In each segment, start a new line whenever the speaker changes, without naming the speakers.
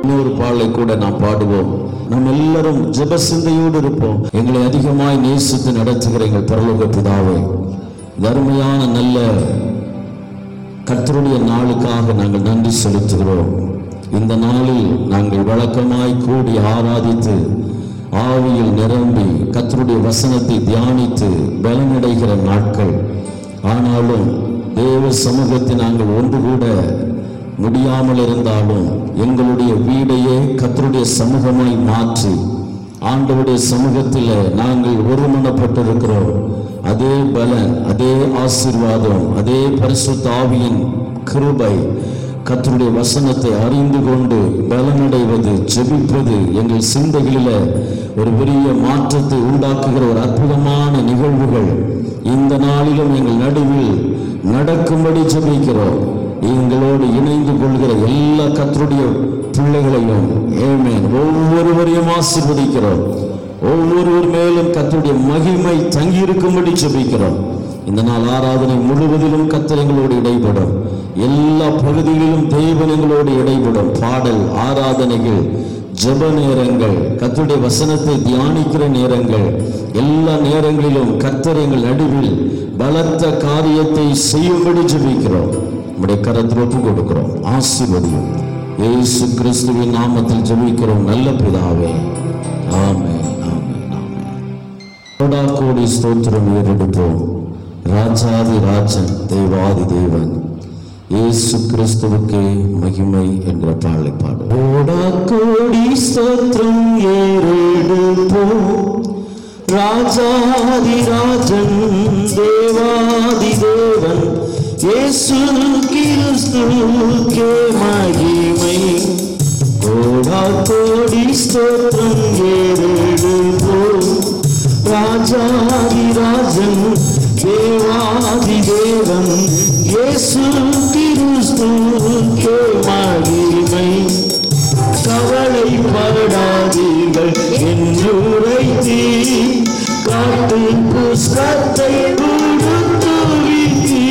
இன்னொரு பாடலை கூட நாம் பாடுவோம். நாம் எல்லாரும் ஜெப சிந்தையோடு இருப்போம். எங்களை அதிகமாய் நேசித்து நடத்துகிற எங்கள் பரலோக பிதாவே, அருமையான நல்ல கர்த்தருடைய நாளுக்காக நாங்கள் நன்றி செலுத்துகிறோம். இந்த நாளில் நாங்கள் வழக்கமாய் கூடி ஆராதித்து ஆவியில் நிரம்பி கர்த்தருடைய வசனத்தை தியானித்து பலனடைகிற நாட்கள். ஆனாலும் தேவ சமூகத்தில் நாங்கள் ஒன்று கூட முடியாமல் இருந்தாலும் எங்களுடைய வீடையே கர்த்தருடைய சமூகமாய் மாற்றி ஆண்டவருடைய சமூகத்தில் நாங்கள் ஒருமனப்பட்டிருக்கிறோம். அதே பலன், அதே ஆசீர்வாதம், அதே பரிசுத்த ஆவியின் கிருபை, கர்த்தருடைய வசனத்தை அறிந்து கொண்டு பலனடைவது, ஜெபிப்பது எங்கள் சிந்தைகளில் ஒரு பெரிய மாற்றத்தை உண்டாக்குகிற ஒரு அற்புதமான நிகழ்வுகள் இந்த நாளிலும் எங்கள் நடுவில் நடக்கும்படி ஜெபிக்கிறோம். எங்களோடு இணைந்து கொள்கிற எல்லா கர்த்தருடைய பிள்ளைகளையும் ஆமென் ஒவ்வொருவரையும் ஆசீர்வதிக்கிறோம். ஒவ்வொருவர் மேலும் கர்த்தருடைய மகிமை தங்கியிருக்கும்படி ஜெபிக்கிறோம். இந்த நாள் ஆராதனை முழுவதிலும் கர்த்தர் எங்களோடு இடைப்படும். எல்லா பகுதிகளிலும் தேவன் எங்களோடு இடைப்படும். பாடல், ஆராதனைகள், ஜெப நேரங்கள், கர்த்தருடைய வசனத்தை தியானிக்கிற நேரங்கள், எல்லா நேரங்களிலும் கர்த்தர் எங்கள் நடுவில் பலத்த காரியத்தை செய்யும்படி ஜெபிக்கிறோம். நம்முடைய கரத்தில் ஒப்பு கொடுக்கிறோம். ஆசீர்வதியும் இயேசு கிறிஸ்துவின் நாமத்தில் ஜெபிக்கிறோம் நல்ல பிதாவே, ஆமென், ஆமென், ஆமென். கோடாகோடி ஸ்தோத்திரம் ஏறெடுப்போம். ராஜாதி ராஜன், தேவாதி தேவன் இயேசு கிறிஸ்துவுக்கே மகிமை என்ற பாடலை பாடும். கோடாகோடி ஸ்தோத்திரம் ஏறெடுப்போம். ராஜாதி ராஜன், தேவாதி தேவன் இயேசு கிறிஸ்துவுக்கே மகிமை. கோடாகோடி ஸ்தோத்திரம் ஏறெடுப்போம். ராஜாதி ராஜன், தேவாதி தேவன் இயேசு கிறிஸ்துவுக்கே மகிமை. கவலைப்படாதீர்கள் என்று உரைத்தீ, காட்டு புஷ்கத்தை கொடுத்து விட்டீ.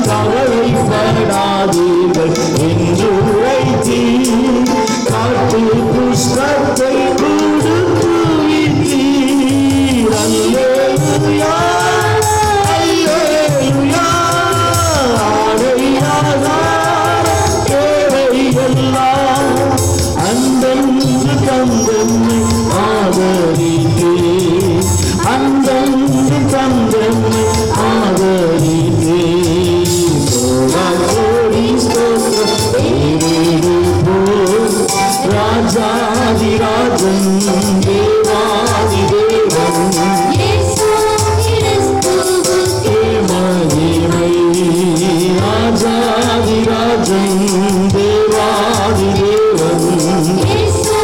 கவலைப்படாதீர்கள் என்று உரைத்தீ, காட்டு புஷ்கத்தை கொடுத்து விட்டீ. அல்லேலூயா, அல்லேலூயா. ஆடையாக தேவையெல்லாம் அந்தன்று தந்தன்னை ஆதரித்தே, அந்தன்று தந்தன்னை ஆதரித்தே. கோடாகோடி ஸ்தோத்திரம் ஏறெடுப்போம். ராஜாதி ராஜன், தேவாதி தேவன் இயேசு கிறிஸ்துவுக்கே மகிமை. ராஜாதி ராஜன், தேவாதி தேவன் இயேசு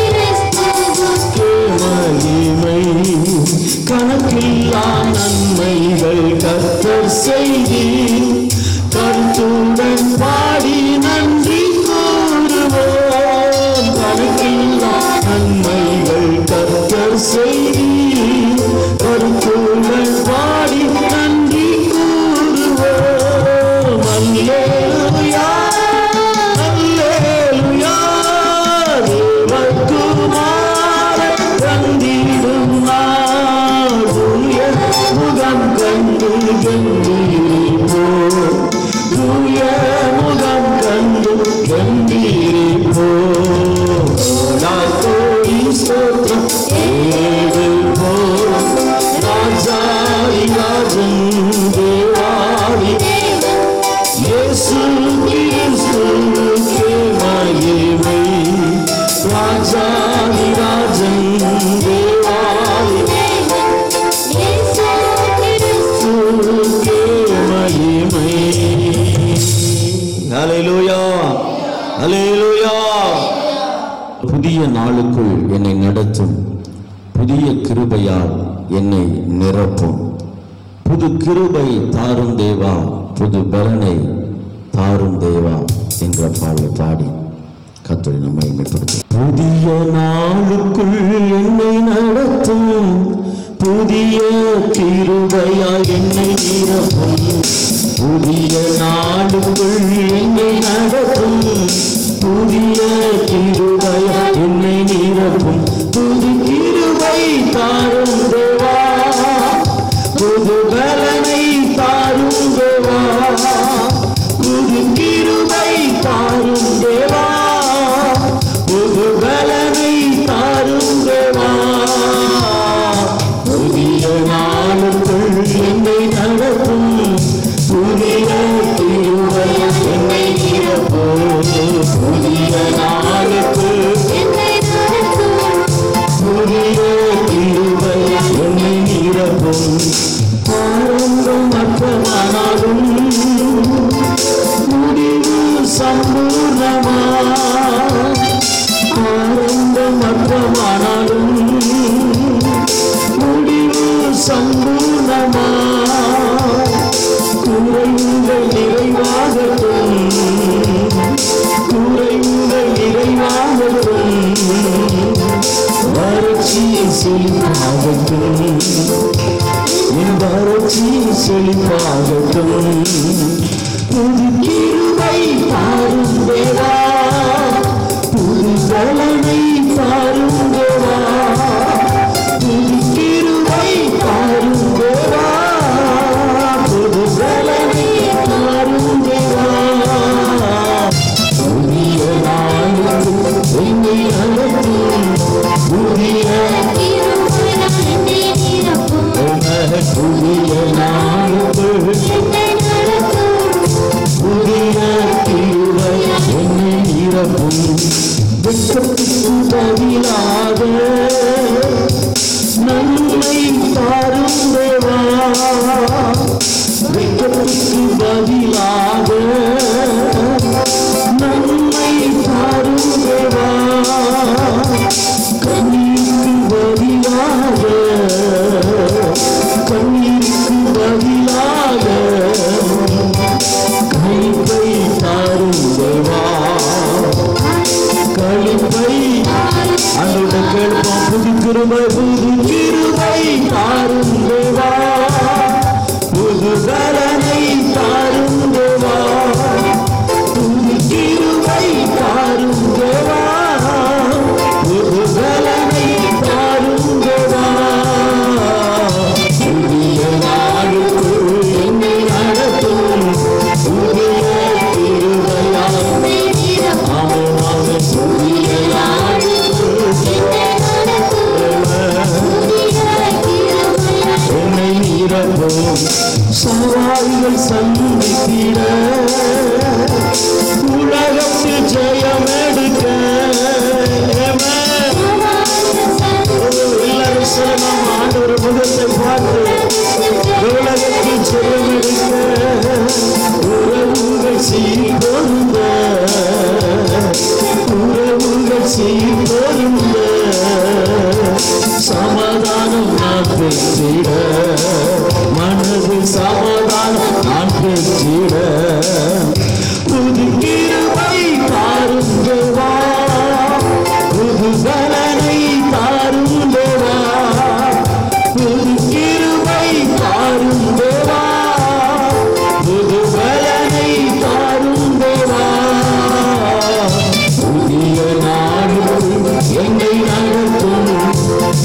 கிறிஸ்துவுக்கே மகிமை. கணக்கில்லா நன்மைகள் கர்த்தர் செய்தி, கருத்துடன் பாடி நன்றி கூறுவோம். கணக்கில்லா நன்மைகள் கர்த்தர் செய்தி, கருத்துடன் பாடி நன்றி கூறுவோம். அல்லேலூயா, அல்லேலூயா. தேவகுமாரன் வந்திடும் நாள், தூய முகம் கண்டு கண்டீரிப்போம். தூய முகம் கண்டு கண்டீரிப்போம். கோடாகோடி ஸ்தோத்திரம் ஏறெடுப்போம். ராஜாதி ராஜன், தேவாதி இயேசு கிறிஸ்துவுக்கே மகிமை. ராஜாதி ராஜன், தேவாதி இயேசு கிறிஸ்துவுக்கே மகிமை. ஹல்லேலூயா, ஹல்லேலூயா. புதிய நாளுக்குள் என்னை நடத்தும், புதிய கிருபையால் என்னை நிரப்பும். புது கிருபை தாரும் தேவா, புது பலனை தாரும் தேவா என்ற பாடலை பாடி கர்த்தரை நம்மை மேம்படுத்தும். புதிய நாளுக்குள் என்னை நடத்தும், புதிய கிருபையால் என்னை நிரப்பும். புதிய நாளுக்குள் என்னை நடத்தும், புதிய கிருபை என்னை நிரப்பும், புது கிருபை தாரும் தேவா, புது பலனை தாரும் தேவா, புது கிருபை தாரும் தேவா, புது பலனை தாரும் தேவா. புதிய நாளுக்குள் என்னை நடத்தும், புதிய கிருபை என்னை நிரப்பும், புதிய நாளுக்குள் என்னை நடத்தும், புதிய கிருபை என்னை நிரப்பும். ஆரம்பம் அற்பமானாலும் முடிவு சம்பூர்ணமா, ஆரம்பம் அற்பமானாலும் முடிவு சம்பூர்ணமா, குறைவுகள் நிறைவாகட்டும், குறைவுகள் நிறைவாகட்டும், வறட்சி செழிப்பாகட்டும், என் வறட்சி செழிப்பாகட்டும். புது கிருபை தாரும் தேவா, புது பலனை தாரும் தேவா, புது கிருபை தாரும் தேவா, புது பலனை தாரும் தேவா. புதிய நாளுக்கு என்னை நடத்தும், புதிய புதிய நாளுக்கு புதிய கிருபை என்னை நிரப்பும். வெட்கத்துக்கு பதிலாக நன்மை தாரும் தேவா, வெட்கத்துக்கு பதிலாக நன்மை தாரும் தேவா, கண்ணீருக்கு பதிலாக, கண்ணீருக்கு பதிலாக களிப்பை தாரும் தேவா, களிப்பை அன்றோட கேட்போம். புது கிருபை, புது கிருபை தாரும் தேவா, புது பலனை தாரும் தேவா, புது கிருபை தாரும் தேவா, புது பலனை தாரும் தேவா. புதிய நாளுக்குள் என்னை நடத்தும், புதிய கிருபையால் புதிய என்னை நிரப்பும். சவால்கள் சந்தித்திட உலகத்தில் ஜெயம் எடுக்க, எல்லாரும் சொல்லலாம் ஆண்டவர் முகத்தை பார்த்து, உலகத்தில் ஜெயம் எடுக்க உறவுகள் சீர்பொருந்த, உறவுகள் சீர்பொருந்த, சமாதானம் நான் பெற்றிட, மனது சமாதானம் நான் பெற்றிட, புது கிருபை தாரும் தேவா, புது பலனை தாரும் தேவா, புது கிருபை தாரும் தேவா, புது பலனை தாரும் தேவா. புதிய நாளுக்குள் என்னை நடத்தும்,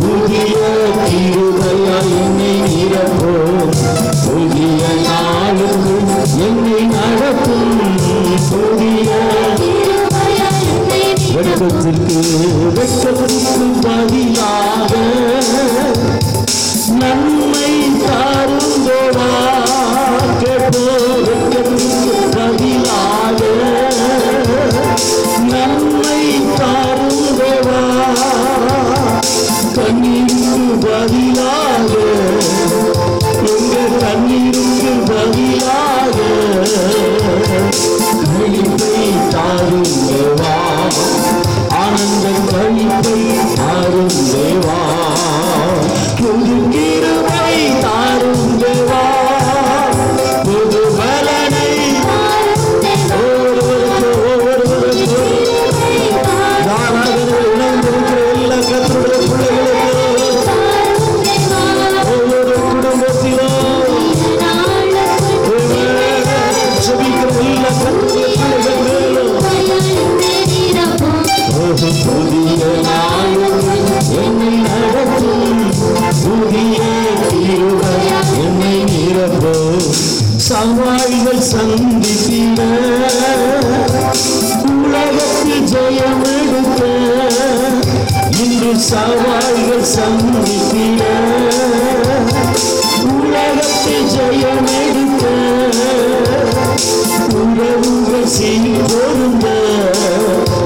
புதிய கிருபையால் என்னை நிரப்பும், புதிய நாளுக்குள் என்னை நடத்தும், புதிய வெட்கத்திற்கு வெட்கத்திற்கு பதிலாக நன்மை தாரும் தேவா, கேட்போ. வெட்கத்திற்கு பதிலாக நன்மை தாரும் தேவா, கண்ணீருக்கு பதிலாக, எங்க கண்ணீருக்கு பதிலாக களிப்பை தாரும் தேவா, ஆனந்த களிப்பை தாரும் தேவா. சவால்கள் சந்தித்திட உலகத்தில் ஜெயம் எடுக்க இன்று சவால்கள் சந்தித்திட உலகத்தில் ஜெயம் எடுக்க உறவுகள் சீர்பொருந்த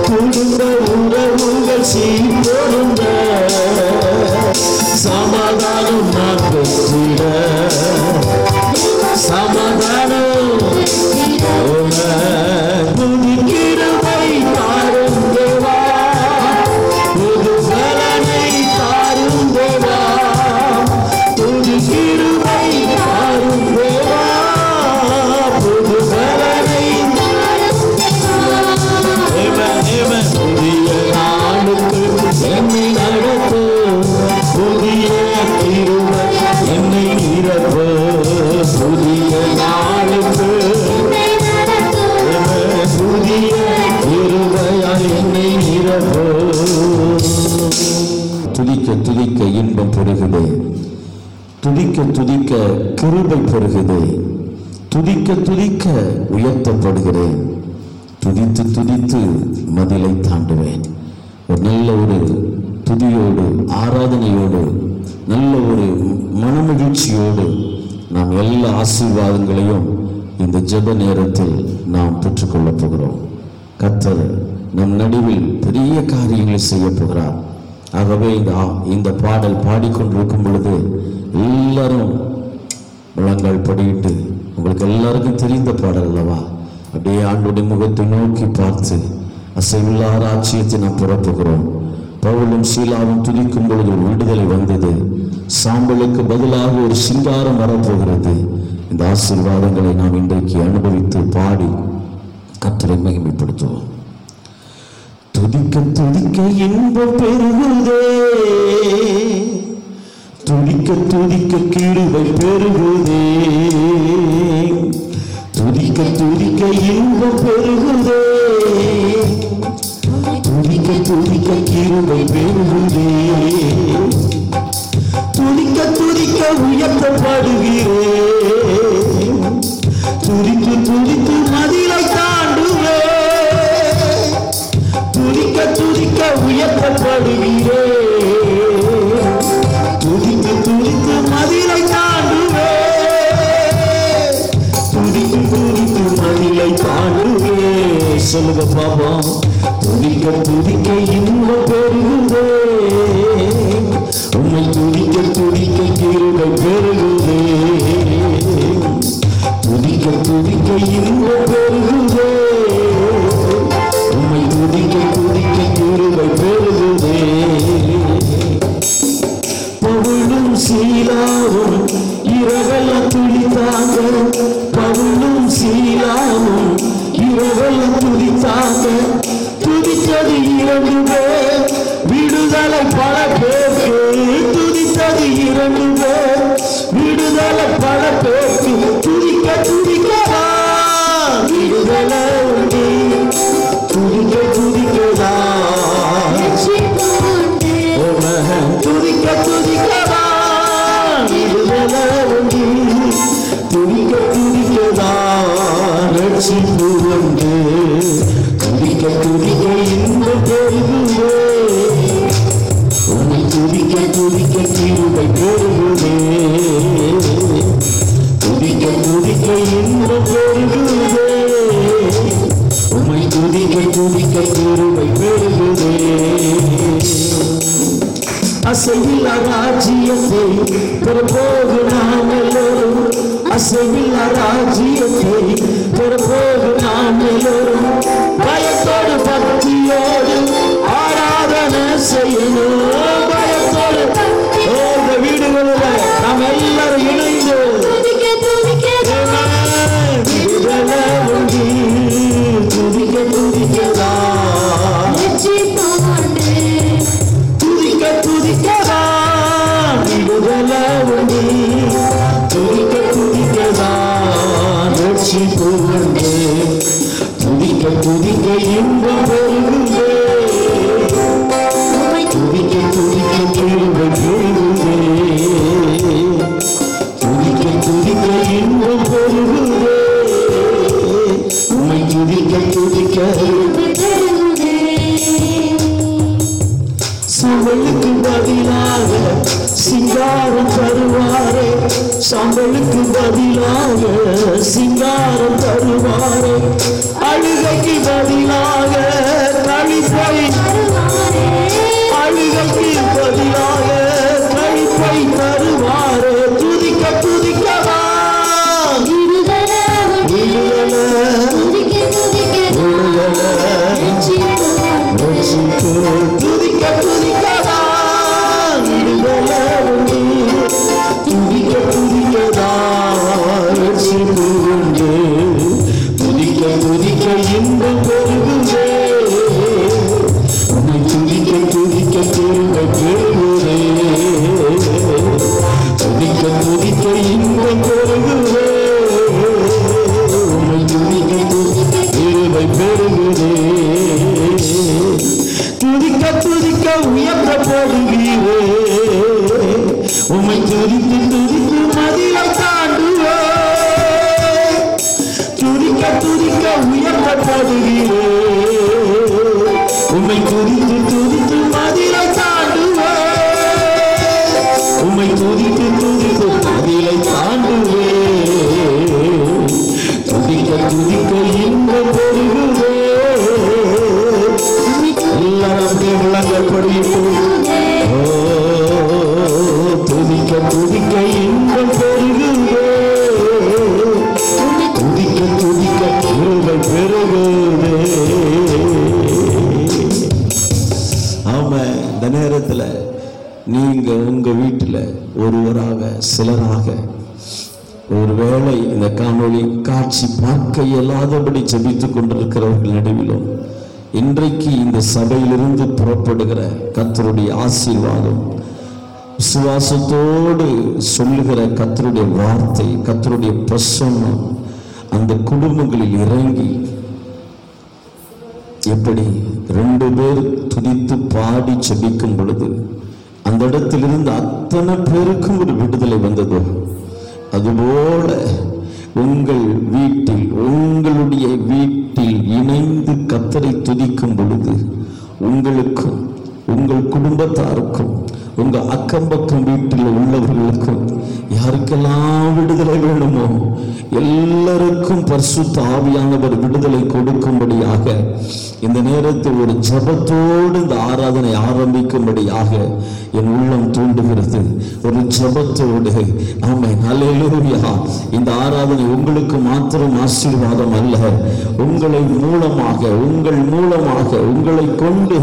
குடும்ப உறவுகள் சீர்பொருந்த சமாதானம் நான் பெற்றிட சமாதானம் புதிக்கிருபை தாரும் தேவா புது பலனை தாரும் தேவா புதிக்கிருபை தாரும் தேவா புது பலனை புதிய நாளுக்கு என்னை நடத்தும் புதிய கிருபை என்னை நிரப்பு புதிய நாளுக்கு புதிய கிருபையால் என்னை நிரப்பு. துதிக்க துதிக்க இன்பம் பெறுகிறே, துதிக்க துதிக்க கிருபை பெறுகிறே, துதிக்க துதிக்க உயர்த்தப்படுகிறேன், துதித்து துதித்து மதிலை தாண்டுவேன். ஒரு நல்ல ஒரு துதியோடு ஆராதனையோடு நல்ல ஒரு மனமகிழ்ச்சியோடு நாம் எல்லா ஆசீர்வாதங்களையும் இந்த ஜெப நேரத்தில் நாம் பெற்றுக்கொள்ளப் போகிறோம். கர்த்தர் நம் நடுவில் பெரிய காரியங்களை செய்ய போகிறார். ஆகவே இந்த பாடல் பாடிக்கொண்டிருக்கும் பொழுது எல்லாரும் முழங்கால் படியிட்டு, உங்களுக்கு எல்லாருக்கும் தெரிந்த பாடல் அல்லவா, அப்படியே ஆண்டோடைய முகத்தை நோக்கி பார்த்து அசைவில்லா ராஜ்யத்தை நாம் புறப்புகிறோம். பவுலும் சீலாவும் துதிக்கும் பொழுது ஒரு விடுதலை வந்தது. சாம்பலுக்கு பதிலாக ஒரு சிங்காரம் வரப்போகிறது. இந்த ஆசீர்வாதங்களை நாம் இன்றைக்கு அனுபவித்து பாடி கர்த்தரை மகிமைப்படுத்துவோம். துதிக்க துதிக்க இன்பம் பெருகுதே, துதிக்க துதிக்க கிருபை பெருகுதே, துதிக்க துதிக்க இன்பம் பெருகுதே, துதிக்க துதிக்க கிருபை பெருகுதே, துதிக்க துதிக்க உயர்த்தப்படுகிறேன், துதித்து துதித்து மதிலை தாண்டுவேன், துதிக்க துதிக்க உயர்த்தப்படுகிறேன், துதித்து துதித்து மதிலை தாண்டுவேன், துதித்து துதித்து மதிலை தாண்டுவேன். சொல்லுங்க பாபா. துதிக்க துதிக்க இன்பம் பெருகுதே, உன்னை துதிக்க துதிக்க கிருபை பெருகுதே, துதிக்க துதிக்க இன்பம் பெருகுதே, உன்னை துதிக்க துதிக்க கிருபை பெருகுதே. பவுலும் சீலாவும் இரவெல்லாம் துளித்தாங்க, பவுலும் சீலாவும் இரவெல்லாம் துளித்தாங்க, துதித்தது 2 பேர், விடுதலை பல பேருக்கு, துதித்தது 2 பேர், விடுதலை பல பேருக்கு, துதிக்க துதிக்கதா விடுதலை உண்டு, துதிக்க துதிக்கதா துதிக்க துதிக்கதா விடுதலை உண்டு, துதிக்க துதிக்கதா ரட்சிப்பு உண்டு, துதிக்க துதிக்க இன்பம் பெருகுதே, உன்னை துதிக்க துதிக்க கிருபை பெருகுதே, துதிக்க துதிக்க இன்பம் பெருகுதே, உன்னை துதிக்க துதிக்க கிருபை பெருகுதே. அசைவில்லா ராஜ்யத்தை பெறப்போகு நாம் எல்லோரும், அசைவில்லா ராஜ்யத்தை பெறப்போகு நாம் எல்லோரும், பயத்தோடு பக்தியோடு ஆராதனை செய்யணும், பயத்தோடு வீடுகளில் நாம் எல்லாரும் இணைந்து விடுதலை உண்டு, துதிக்க துதிக்கதா துதிக்க துதிக்கதா விடுதலை உண்டு, துதிக்க துதிக்கதா ரட்சிப்பு உண்டு, துதிக்க துதிக்க இன்பம் பெருகுதே, துதிக்க துதிக்க கிருபை பெருகுதே, துதிக்க துதிக்க இன்பம் பெருகுதே, சாம்பலுக்கு பதிலாக சிங்காரம் தருவாரே, அழுகைக்கு பதிலாக களிப்பை, அழுகைக்கு பதிலாக களிப்பை தருவாரே. துதிக்க துதிக்கவா துதிக்க துதிக்கவா துதிக்க துதிக்கதா ரட்சிப்பு உண்டு. துதிக்க துதிக்க இன்பம் பெருகுதே, உன்னை துதிக்க துதிக்க பெருமை பெருகுதே. துதிக்க துதிக்க இன்பம் பெருகுதே, உன்னை துதிக்க துதிக்க பெருமை பெருகுதே. துதிக்க துதிக்க உயர்த்தப்படுவீரே, உம்மை துதித்து துதித்து மதிலை தாண்டுவே. துதிக்க துதிக்க உயர்த்தப்படுவீரே, உம்மை துதித்து துதித்து மதிலை தாண்டுவே. உம்மை துதித்து துதித்து மதிலை தாண்டுவே. துதிக்க துதிக்க இன்பம் பெருகுவே. எல்லாரும் விளங்கல் படிப்போம். துதிக்க துதிக்க இன்பம் பெருகுவே, துதிக்க துதிக்க கிருபை பெருகுவே. ஆமா, இந்த நேரத்தில் நீங்க உங்க வீட்டில் ஒருவராக சிலராக ஒருவேளை இந்த காணொளி காட்சி பார்க்க இயலாதபடி ஜெபித்துக் கொண்டிருக்கிறவர்கள் நடுவிலும் இன்றைக்கு இந்த சபையிலிருந்து புறப்படுகிற கர்த்தருடைய ஆசீர்வாதம், விசுவாசத்தோடு சொல்லுகிற கர்த்தருடைய வார்த்தை, கர்த்தருடைய பிரசன்னம் அந்த குடும்பங்களில் இறங்கி எப்படி 2 பேர் துதித்து பாடி ஜெபிக்கும் பொழுது அந்த இடத்திலிருந்து அத்தனை பேருக்கும் ஒரு விடுதலை வந்ததோ, அதுபோல உங்கள் வீட்டில், உங்களுடைய வீட்டில் இணைந்து கர்த்தரை துதிக்கும் பொழுது உங்களுக்கும் உங்கள் குடும்பத்தாருக்கும் உங்க அக்கம் பக்கம் வீட்டில் உள்ளவர்களுக்கும் யாருக்கெல்லாம் விடுதலை வேணுமோ எல்லாருக்கும் பரிசுத்த ஆவியானவர் விடுதலை கொடுக்கும்படியாக இந்த நேரத்தில் ஒரு ஜெபத்தோடு இந்த ஆராதனை ஆரம்பிக்கும்படியாக என் உள்ளம் தூண்டுகிறது. ஒரு ஜெபத்தோடு. ஆமென், ஹல்லேலூயா. இந்த ஆராதனை உங்களுக்கு மாத்திரம் ஆசீர்வாதம் அல்ல, உங்களை மூலமாக, உங்கள் மூலமாக, உங்களை கொண்டு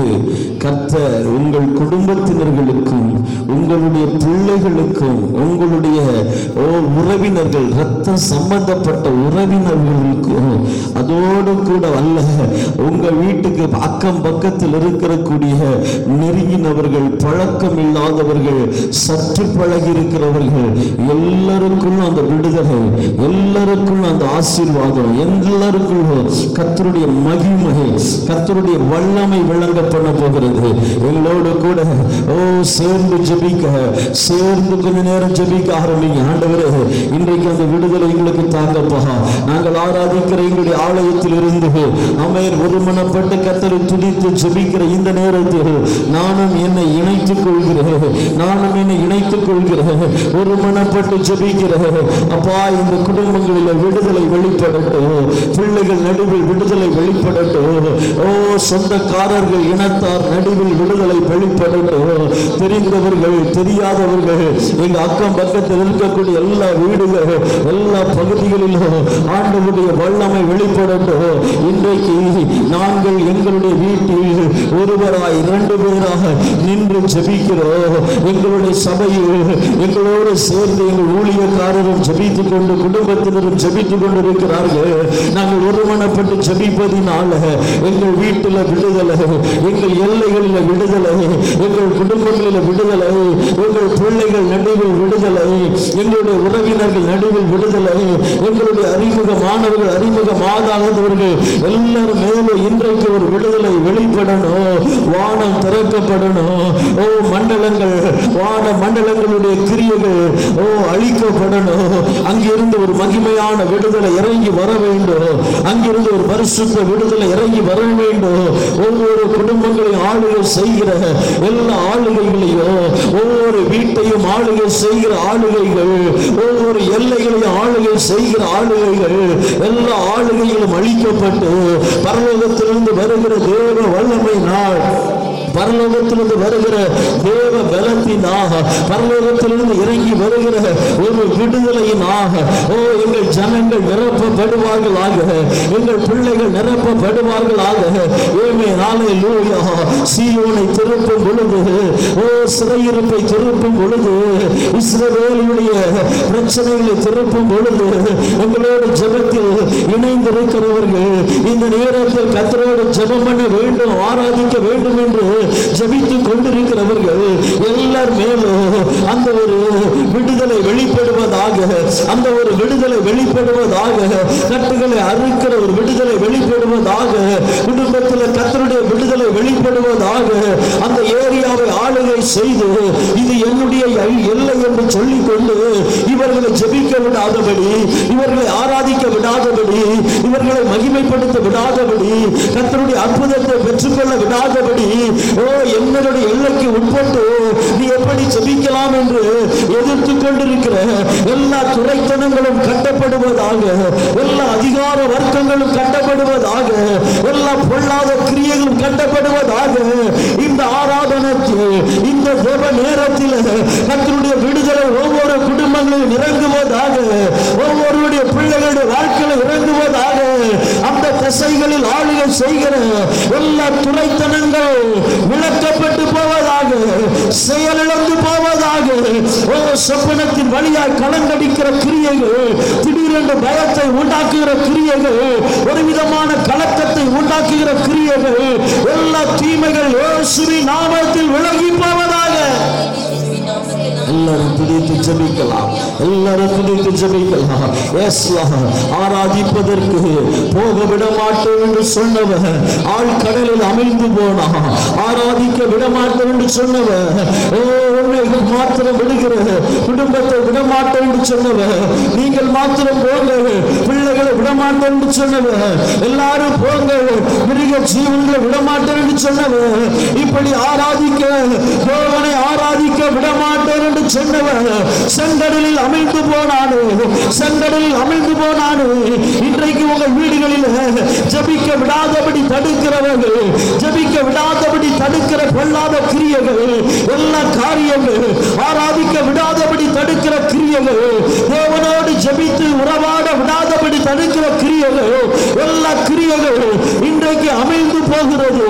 கர்த்தர் உங்கள் குடும்பத்தினர்களுக்கும் உங்களுடைய பிள்ளைகளுக்கும் உங்களுடைய உறவினர்கள், இரத்த சம்பந்தப்பட்ட உறவினர்களுக்கும், அதோடு கூட அல்ல உங்க வீட்டுக்கு அக்கம் பக்கத்தில் இருக்கக்கூடிய நெருங்கினவர்கள், பழக்கம் இல்லாதவர்கள், சற்று பழகி இருக்கிறவர்கள் எல்லாருக்கும் அந்த விடுதலை, எல்லாருக்கும் அந்த ஆசீர்வாதம், எல்லாருக்கும் கர்த்தருடைய மகிமை, கர்த்தருடைய வல்லமை விளங்க பண்ண போகிறது. எங்களோடு கூட சேர்ந்து ஜெபிக்க, சேர்ந்து கொஞ்ச நேரம் ஜெபிக்க ஆரம்பிங்க. ஆண்டவரே, இன்றைக்கு அந்த விடுதலை எங்களுக்கு தாங்கப்பா. நாங்கள் ஆராதிக்கிற எங்களுடைய ஆலயத்தில் இருந்து ஆமென் ஒருமனப்பட்டு கர்த்தரை துதித்து ஜெபிக்கிற இந்த நேரத்தில் நானும் என்னை இணைத்துக் கொள்கிறேன், நானும் என்னை இணைத்துக் கொள்கிறேன். ஒருமனப்பட்டு ஜெபிக்கிறேன். அப்பா, இந்த குடும்பங்களில் விடுதலை வெளிப்படட்டும், பிள்ளைகள் நடுவில் விடுதலை வெளிப்படட்டும். சொந்தக்காரர்கள் இனத்தார் நடுவில் விடுதலை வெளிப்படட்டும். தெரிந்தவர்கள் தெரியாதவர்கள் எங்க அக்கம் பக்கத்தில் இருக்கக்கூடிய எல்லா வீடுகள், எல்லா பகுதிகளிலும் ஆண்டவருடைய வல்லமை வெளிப்படட்டும். இன்றைக்கு நாங்கள் எங்களுடைய வீட்டில் ஒருவராய் 2 பேராக நின்று ஜெபிக்கிறோம். எங்களுடைய சபையில் எங்களோடு சேர்ந்து எங்கள் ஊழியக்காரரும் ஜெபித்துக் கொண்டு, குடும்பத்தினரும் ஜெபித்துக் கொண்டிருக்கிறார்கள். நாங்கள் ஒருமனப்பட்டு ஜெபிப்பதினால எங்கள் வீட்டில் விடுதலை, எங்கள் எல்லைகளில் விடுதலை, எங்கள் குடும்பங்களில் விடுதலை, எங்கள் பிள்ளைகள் நடுவில் விடுதலை, எங்களுடைய உறவினர்கள் நடுவில் விடுதலை, எங்களுடைய அறிமுகமானவர்கள், அறிமுகமாகாதவர்கள் எல்லாரும் மேலே இன்றைக்கு ஒரு விடுதலை வெளிப்படணும். வானம் திறக்கப்படணும். ஓ மண்டலங்கள், வான மண்டலங்களுடைய கிரியைகள் அழிக்கப்படணும். அங்கிருந்து ஒரு மகிமையான விடுதலை இறங்கி வர வேண்டும். அங்கிருந்து ஒரு பரிசுத்த விடுதலை இறங்கி வர வேண்டும். ஒவ்வொரு குடும்பங்களையும் ஆளுகை செய்கிற எல்லா ஆளுகைகளையும், ஒவ்வொரு வீட்டையும் ஆளுகை செய்கிற ஆளுகைகள், ஒவ்வொரு எல்லைகளையும் ஆளுகை செய்கிற ஆளுகைகள், எல்லா ஆளுகைகளும் அழிக்கப்பட்டு பரலோகத்திலிருந்து வருகிற தேவ வல்லமை நாள், பரலோகத்திலிருந்து வருகிற தேவ பலத்தினாக, பரலோகத்திலிருந்து இறங்கி வருகிற ஒரு விடுதலையினாக எங்கள் ஜனங்கள் நிரப்பப்படுவார்களாக, எங்கள் பிள்ளைகள் நிரப்பப்படுவார்களாக. ஹல்லேலூயா. சீயோனை திருப்பும் பொழுது, சிறையிருப்பை திருப்பும் பொழுது, இஸ்ரவேலுடைய பிரச்சனைகளை திருப்பும் பொழுது, எங்களோடு ஜெபத்தில் இணைந்திருக்கிறவர்கள் இந்த நேரத்தில் கர்த்தரோடு ஜெபம் பண்ண வேண்டும், ஆராதிக்க வேண்டும் என்று ஜெபித்துக் கொண்டிருக்கிறவர்கள் எல்லார் மேலும் அந்த ஒரு விடுதலை வெளிப்படுவதாக, அந்த ஒரு விடுதலை வெளிப்படுவதாக, கட்டுகளை அறுக்கிற ஒரு விடுதலை வெளிப்படுவதாக, குடும்பத்தில் கர்த்தருடைய விடுதலை வெளிப்படுவதாக, அந்த ஏரியாவை ஆளுகை செய்து இது என்னுடைய எல்லை என்று சொல்லிக் கொண்டு இவர்களை ஜெபிக்க விடாதபடி, இவர்களை ஆராதிக்க விடாதபடி, இவர்களை மகிமைப்படுத்த விடாதபடி, கர்த்தருடைய அற்புதத்தை பெற்றுக்கொள்ள விடாதபடி, என்னுடைய எல்லைக்கு உட்பட்டு நீ எப்படி ஜெபிக்கலாம் என்று எதிர்த்து கொண்டிருக்கிற எல்லா துரைத்தனங்களும் கட்டப்படுவதாக, எல்லா அதிகார வர்க்கங்களும் கட்டப்படுவதாக, எல்லா பொல்லாத கிரியைகளும் கட்டப்படுவதாக. இந்த ஆராதனைக்கு, இந்த ஜெப நேரத்தில் கர்த்தருடைய விடுதலை ஒவ்வொரு குடும்பங்களிலும் இறங்குவதாக, ஒவ்வொருடைய பிள்ளைகளுடைய வாழ்க்கையில் இறங்குவதாக. அந்த திசைகளில் ஆளுகை செய்கிற எல்லா துரைத்தனங்கள் விளக்கப்பட்டு போவதாக, செயலிழந்து போவதாக. சொப்பனத்தின் வழியாய் கலங்கடிக்கிற கிரியைகள், திடீரென்று பயத்தை உண்டாக்குகிற கிரியைகள், ஒரு விதமான கலக்கத்தை உண்டாக்குகிற கிரியைகள், எல்லா தீமைகள் இயேசுவின் நாமத்தில் விலகி போவதாக. எல்லாரும் துதித்து ஜெபிக்கலாம், எல்லாரும் துதித்து ஜெபிக்கலாம். ஆராதிப்பதற்கு போக விட மாட்டோம் என்று சொன்னவன் ஆழ்கடலில் அமிழ்ந்து போனா, ஆராதிக்க விட மாட்டோம் என்று சொன்னவன் மாத்திரம் விடுகிற குடும்பத்தை விடமாட்டோம் என்று சொன்னவன், நீங்கள் மாத்திரம் போங்க, பிள்ளைகளை விடமாட்டோம் என்று சொன்னவன், எல்லாரும் போங்க, மிருக ஜீவன்களை விடமாட்டோம் என்று சொன்னவன், இப்படி ஆராதிக்க தேவனை ஆராதிக்க விடமாட்டோம் என்று சொன்னவன் செங்கடலில் அமிழ்ந்து போனானே, செங்கடலில் அமிழ்ந்து போனானே. இன்றைக்கு உங்கள் வீடுகளில் ஜெபிக்க விடாதபடி தடுக்கிறவர்கள், ஜெபிக்க விடாதபடி தடுக்கிற பொல்லாத கிரியைகள், எல்லா காரியங்கள், ஆராதிக்க விடாதபடி தடுக்கிற கிரியைகள், தேவனோடு ஜெபித்து உறவாட விடாதபடி தடுக்கிற கிரியைகள், எல்லா கிரியைகள் இன்றைக்கு அமிழ்ந்து போகிறது,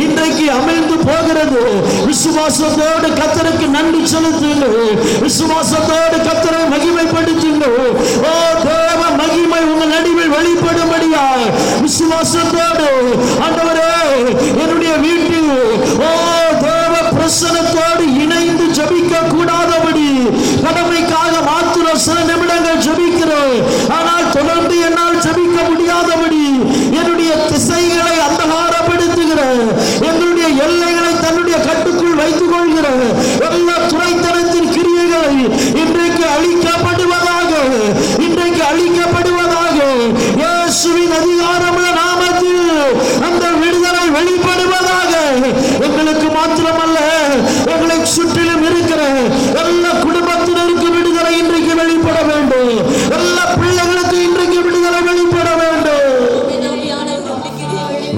இன்றைக்கு அமிழ்ந்து போகிறது. விசுவாசத்தோடு கர்த்தருக்கு நன்றி செலுத்துங்கள், விசுவாசத்தோடு கர்த்தரை மகிமைப்படுத்துங்கள். ஓ தேவ மகிமை உங்கள் நடுவில் வெளிப்படும்படியா விசுவாசத்தோடு, ஆண்டவரே என்னுடைய வீட்டில் ஓ தேவ பிரசன்னத்தோடு இணைந்து ஜெபிக்க கூடாதபடி, கடமைக்காக மாத்திரம் சில நிமிடங்கள் ஜெபிக்கிறேன், ஆனால் தொடர்ந்து என்னால் ஜெபிக்க முடியாதபடி என்னுடைய திசைகளை அந்தகாரப்படுத்துகிற, என்னுடைய எல்லைகளை தன்னுடைய கட்டுக்குள் வைத்துக் கொள்கிற எல்லா துரைத்தனத்தின் கிரியைகளை இன்றைக்கு அழிக்கப்படுவதாக, இன்றைக்கு அழிக்கப்படுவதாக. இயேசுவின் அதிகாரமுள்ள நாமத்தில் அந்த விடுதலை வெளிப்படுவதாக. எங்களுக்கு மாத்திரமல்ல, எங்களை சுற்றிலும் இருக்கிற எல்லா குடும்பத்தினருக்கு விடுதலை இன்றைக்கு வெளிப்பட வேண்டும், எல்லா பிள்ளைகளுக்கு இன்றைக்கு விடுதலை வெளிப்பட வேண்டும்.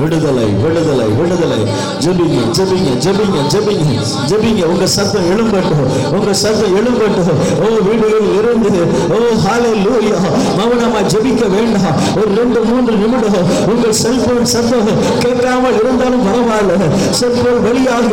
விடுதலை விடுதலை விடுதலை. ஜெபிங்க ஜெபிங்க ஜெபிங்க ஜெபிங்க ஜெபிங்க. உங்க சத்தம் எழும்பட்டும், உங்க சத்தம் எழும்பட்டும். ஓ வீடுகளில் இருந்து ஓ ஹல்லேலூயா மௌனமா ஜெபிக்க வேண்டாம். ஒரு 2-3 நிமிடம் உங்கள் செல்போன் சத்தம் கேட்காமல் இருந்தாலும் பரவாயில்ல, செல்போன் வழியாக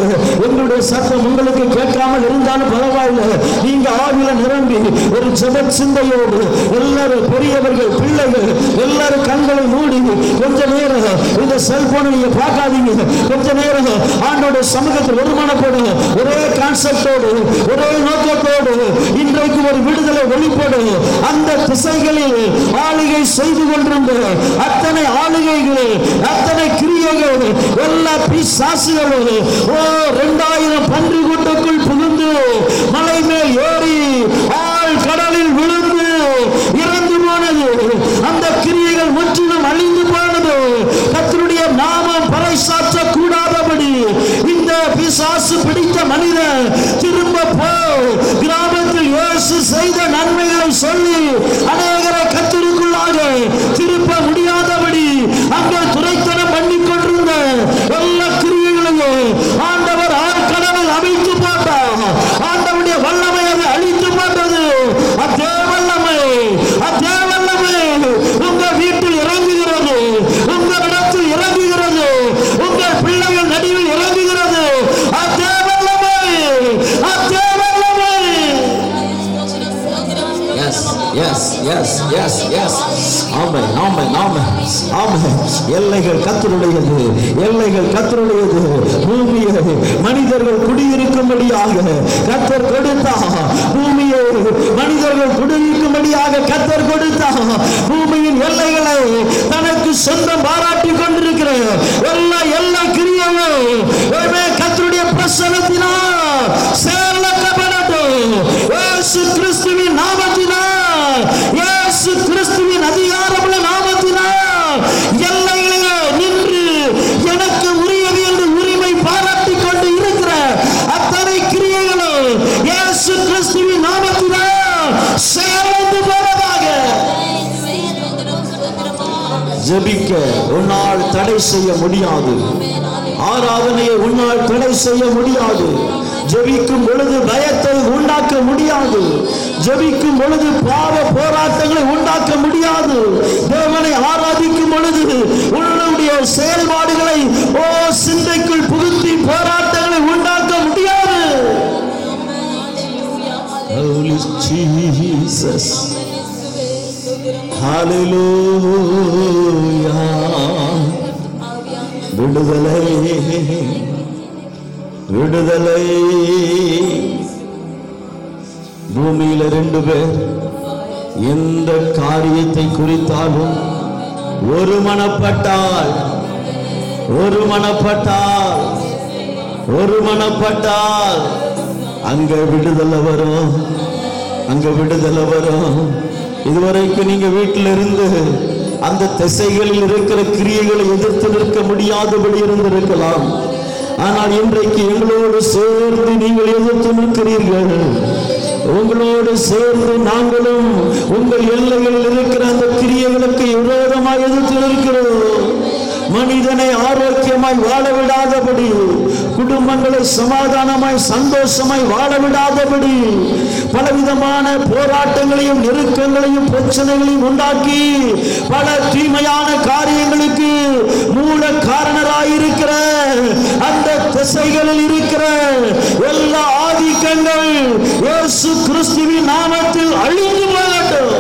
உங்களுடைய சத்தம் உங்களுக்கு கேட்காமல் இருந்தாலும் பரவாயில்ல. நீங்க ஆவில நிரம்பி ஒரு ஜெப சிந்தையோடு எல்லாரும் பெரியவர்கள் பிள்ளைகள் எல்லாரும் கண்களை மூடி கொஞ்ச நேரம் இந்த செல்போனை நீங்க பார்க்காதீங்க. கொஞ்ச நேரம் ஆண்டோட சமூகத்தில் ஒருமனப்படும், ஒரே கான்செப்டோடு ஒரே நோக்கத்தோடு இன்றைக்கு ஒரு விடுதலை வெளிப்படு. அந்த திசைகளில் ஆளுகை செய்து கொண்டிருந்த அத்தனை ஆளுகைகள், அத்தனை கிரியைகள், எல்லா பிசாசுகளும் 2000 பன்றி கூட்டுக்குள் புகுந்து மலை மேல் ஏறி ஆள் கடலில் விழுந்து இறந்து போனது. அந்த கிரியைகள் முற்றிலும் அழிந்து போனது. கர்த்தருடைய நாமம் பறைசாற்ற கூடாதபடி இந்த பிசாசு பிடித்த மனிதன் திரும்ப போய் கிராமத்தில் இயேசு செய்த நன்மைகளை சொல்லி அநேகரை கர்த்தருக்குள்ளாக திருப்ப முடியாதபடி அங்கே துரைத்தனம் பண்ணி கொண்டிருந்த எல்லா கிரியைகளையும் ஆண்டவர் ஆழ்கடலில் அழித்து போட்டார். ஆண்டவருடைய வல்லமை அதை அழித்து போட்டது. அதே வல்லமை உங்க வீட்டில் இறங்குகிறது, உங்களிடத்தில் இறங்குகிறது, உங்கள் பிள்ளைகள் நடுவில் இறங்குகிறது. அதே வல்லமை. எல்லைகள் கர்த்தருடையது, எல்லைகள் கர்த்தருடையது. பூமியை மனிதர்கள் குடியிருக்கும்படியாக கர்த்தர் கொடுத்தார். பூமியை மனிதர்கள் குடியிருக்கும்படியாக கர்த்தர் கொடுத்தார். பூமியின் எல்லைகளை தனக்கு சொந்தம் பாராட்டி கொண்டிருக்கிற எல்லா கிரியையும் கர்த்தருடைய பிரசன்னத்தினால் செயலாக்கப்படட்டும். இயேசு கிறிஸ்துவின் நாமத்தினால், இயேசு கிறிஸ்துவின் அதிகாரமுள்ள நாமத்தினால் எல்லைகளில் நின்று எனக்கு உரியது என்று உரிமை பாராட்டி கொண்டு இருக்கிற அத்தனை கிரியைகளும் இயேசு கிறிஸ்துவின் நாமத்தினால் செயல்பட்டு போவதாக. ஜெபிக்க உன்னால் தடை செய்ய முடியாது. ஆராதனையை உன்னால் தடை செய்ய முடியாது. ஜெபிக்கும் பொழுது பயத்தை உண்டாக்க முடியாது. ஜெபிக்கும் பொழுது பாவ போராட்டங்களை உண்டாக்க முடியாது. தேவனை ஆராதிக்கும் பொழுது உன்னுடைய செயல்பாடுகளை சிந்தைக்குள் புகுத்தி போராட்டங்களை உண்டாக்க முடியாது. Holy Jesus, Hallelujah. விடுதலை, விடுதலை. பூமியில 2 பேர் எந்த காரியத்தை குறித்தாலும் ஒருமனப்பட்டால் அங்க விடுதலை வரும், அங்க விடுதலை வரும். இதுவரைக்கும் நீங்க வீட்டில் இருந்து அந்த திசைகளில் இருக்கிற கிரியைகளை எதிர்த்து நிற்க முடியாதபடி இருந்திருக்கலாம். ஆனால் இன்றைக்கு எங்களோடு சேர்ந்து நீங்கள் எதிர்த்து நிற்கிறீர்கள். உங்களோடு சேர்ந்து நாங்களும் உங்கள் எல்லைகளில் இருக்கிற அந்த கிரியைகளுக்கு விரோதமாக எதிர்த்து நிற்கிறோம். மனிதனை ஆரோக்கியமாய் வாழ விடாதபடி, குடும்பங்களை சமாதானமாய் சந்தோஷமாய் வாழ விடாதபடி பலவிதமான போராட்டங்களையும் நெருக்கங்களையும் பிரச்சனைகளையும் உண்டாக்கி பல தீமையான காரியங்களுக்கு மூல காரணராயிருக்கிற அந்த திசைகளில் இருக்கிற எல்லா ஆதிக்கங்கள் இயேசு கிறிஸ்துவின் நாமத்தில் அழிந்து போகட்டும்.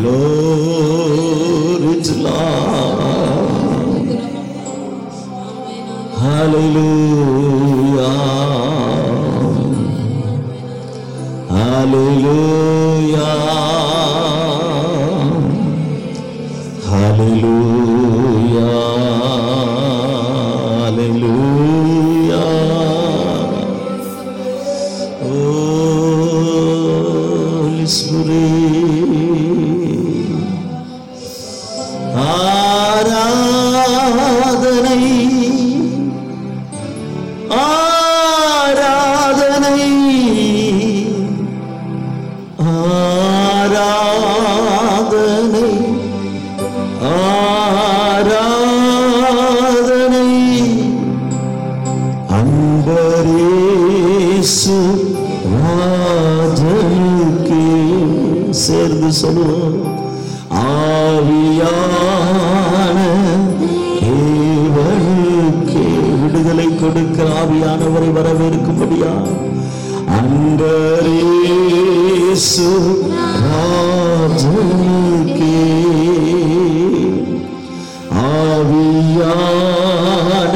Glory to Lord. Hallelujah. Hallelujah. Hallelujah. Hallelujah. Holy Spirit. ஆராதனை, ஆராதனை, ஆராதனை, ஆராதனை. அன்பரேசு ராஜனுக்கு சேர்ந்து சொல்லுவோம். ஆவியான தேவனுக்கு விடுதலை கொடுக்க ஆவியானவரை வரவேற்கும்படியா அன்பரேசு ராஜனுக்கு ஆவியான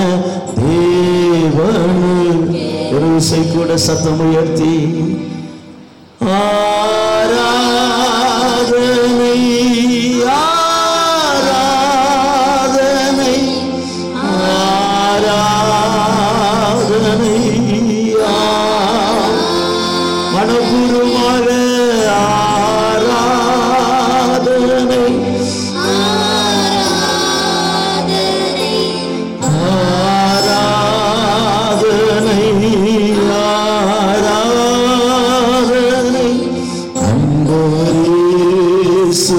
இயேசு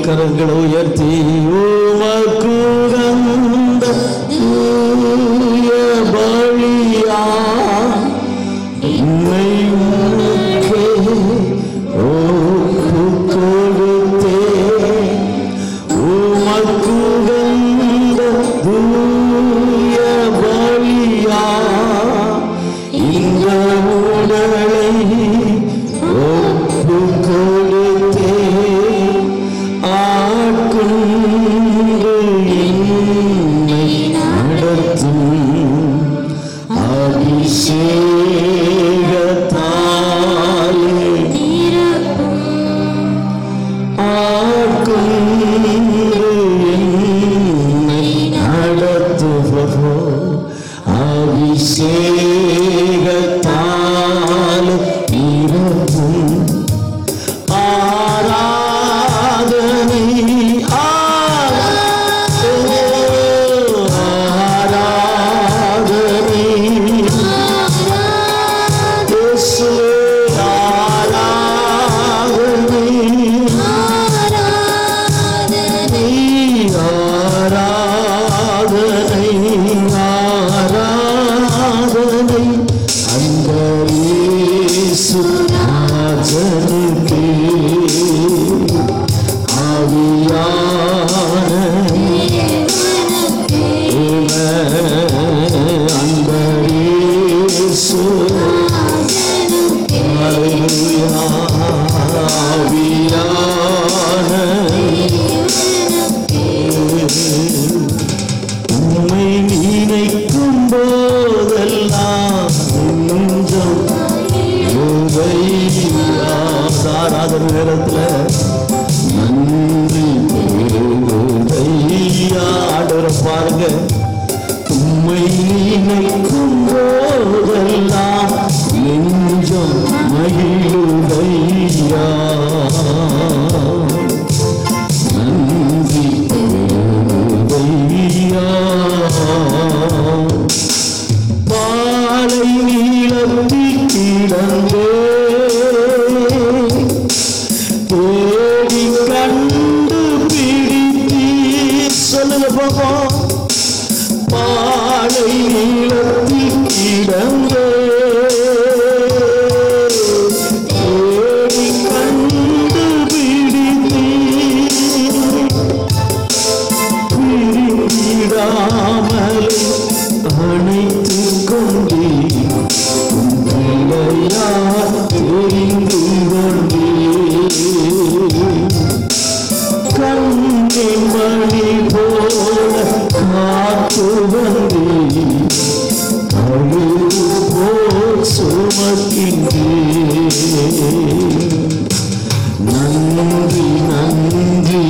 கரங்களை உயர்த்தி பலியா உன்னை கொடுத்தே உமக்குகந்த தூய பலியா இந்த உடலை ஒப்பு கொடுத்தே ஆட்கொண்டு என்னை நடத்தும் அபிஷேகத்தாலே ஆட்கொண்டு என்னை நடத்துவோ அபிஷேகத்தாலே நிரப்பும் ஆராதனை உம்மை நினைக்கும் போதெல்லாம் நெஞ்சம் ஆராதன நேரத்தில் நன்றி ஆண்டவரை பாருங்க. உம்மை நினைக்கும் போதெல்லாம் நெஞ்சம் மகிழுதையா நன்றி பாலை நீளத்தி கிடந்தே தேடி கண்டு பிடித்தீ சொல்லுங்க பாப்போம். பாலை நீளத்தி கிடந்தே தேடி கண்டு பிடித்தீ பிரிந்திடாமல் அணைத்து கொண்டே தெரிந்து கொண்டே கண்ணின் மணி போல காத்து வந்தே அழுது போல் சுமக்கின்றே நன்றி நன்றி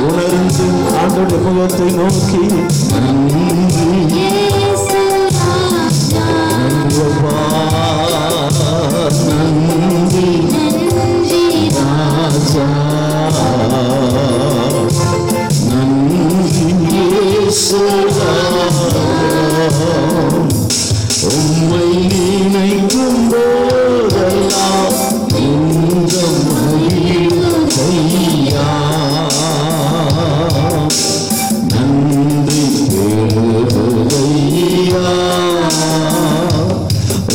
உணர்ந்து ஆண்டோட முகத்தை நோக்கி நன்றி நன்றி ராஜா நன்றி உம்மை நினைக்கும் போதெல்லாம் நெஞ்சம் மகிழுதையா நன்றி பெறுதையா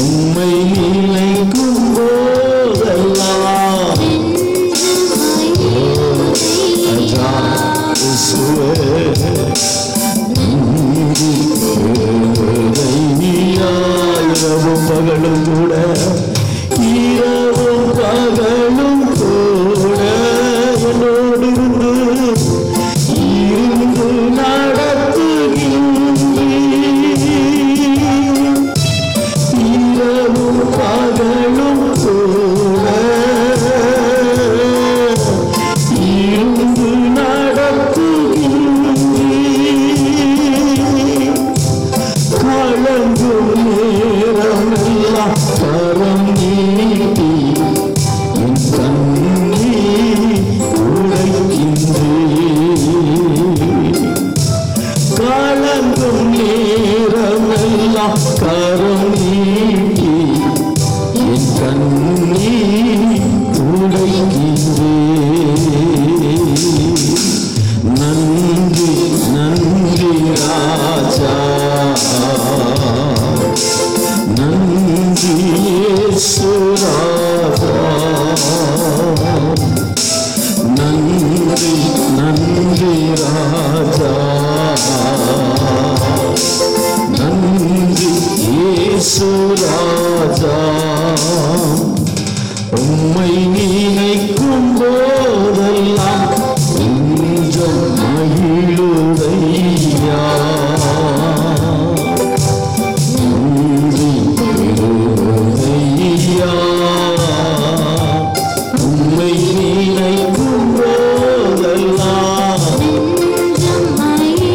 உம்மை நினைக்கும் போதெல்லாம் நன்றி கலங்கும் நேரமெல்லாம் கரம் நீட்டி என் கண்ணீர் துடைக்கின்றேன். நன்றி நன்றி ராஜா, நன்றி இயேசு ராஜா, நன்றி நன்றி ராஜா, நன்றி இயேசு ராஜா. உம்மை நினைக்கும் போதெல்லாம் கொஞ்சம் மகிழுதையா. நன்றி ஐயா, உம்மை நினைக்கும் போதெல்லாம் நன்றி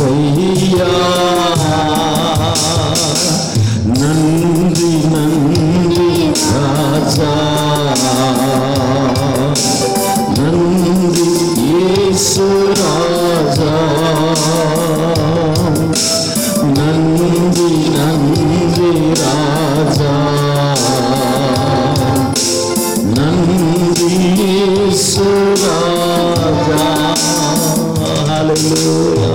ஐயா, நன்றி நன்றி ராஜா, நன்றி இயேசு ராஜா, நன்றி நன்றி ராஜா, நன்றி இயேசு ராஜா. ஹல்லேலூயா.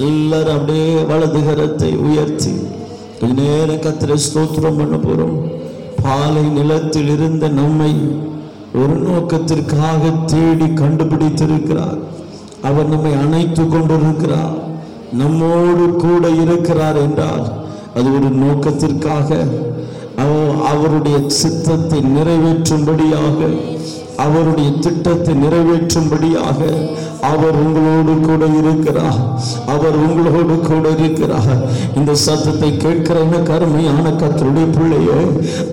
எல்லாரும் அப்படியே வலது கரத்தை உயர்த்தி கொஞ்ச நேரம் கர்த்தரை ஸ்தோத்திரம் பண்ண போறோம். பாலை நிலத்தில் இருந்த நம்மை ஒரு நோக்கத்திற்காக தேடி கண்டுபிடித்திருக்கிறார். அவர் நம்மை அணைத்து கொண்டிருக்கிறார், நம்மோடு கூட இருக்கிறார் என்றால் அது ஒரு நோக்கத்திற்காக, அவருடைய சித்தத்தை நிறைவேற்றும்படியாக, அவருடைய திட்டத்தை நிறைவேற்றும்படியாக அவர் உங்களோடு கூட இருக்கிறார். அவர் உங்களோடு கூட இருக்கிறார். இந்த சத்தத்தை கேட்கிற கருமையான கர்த்தருடைய பிள்ளையே,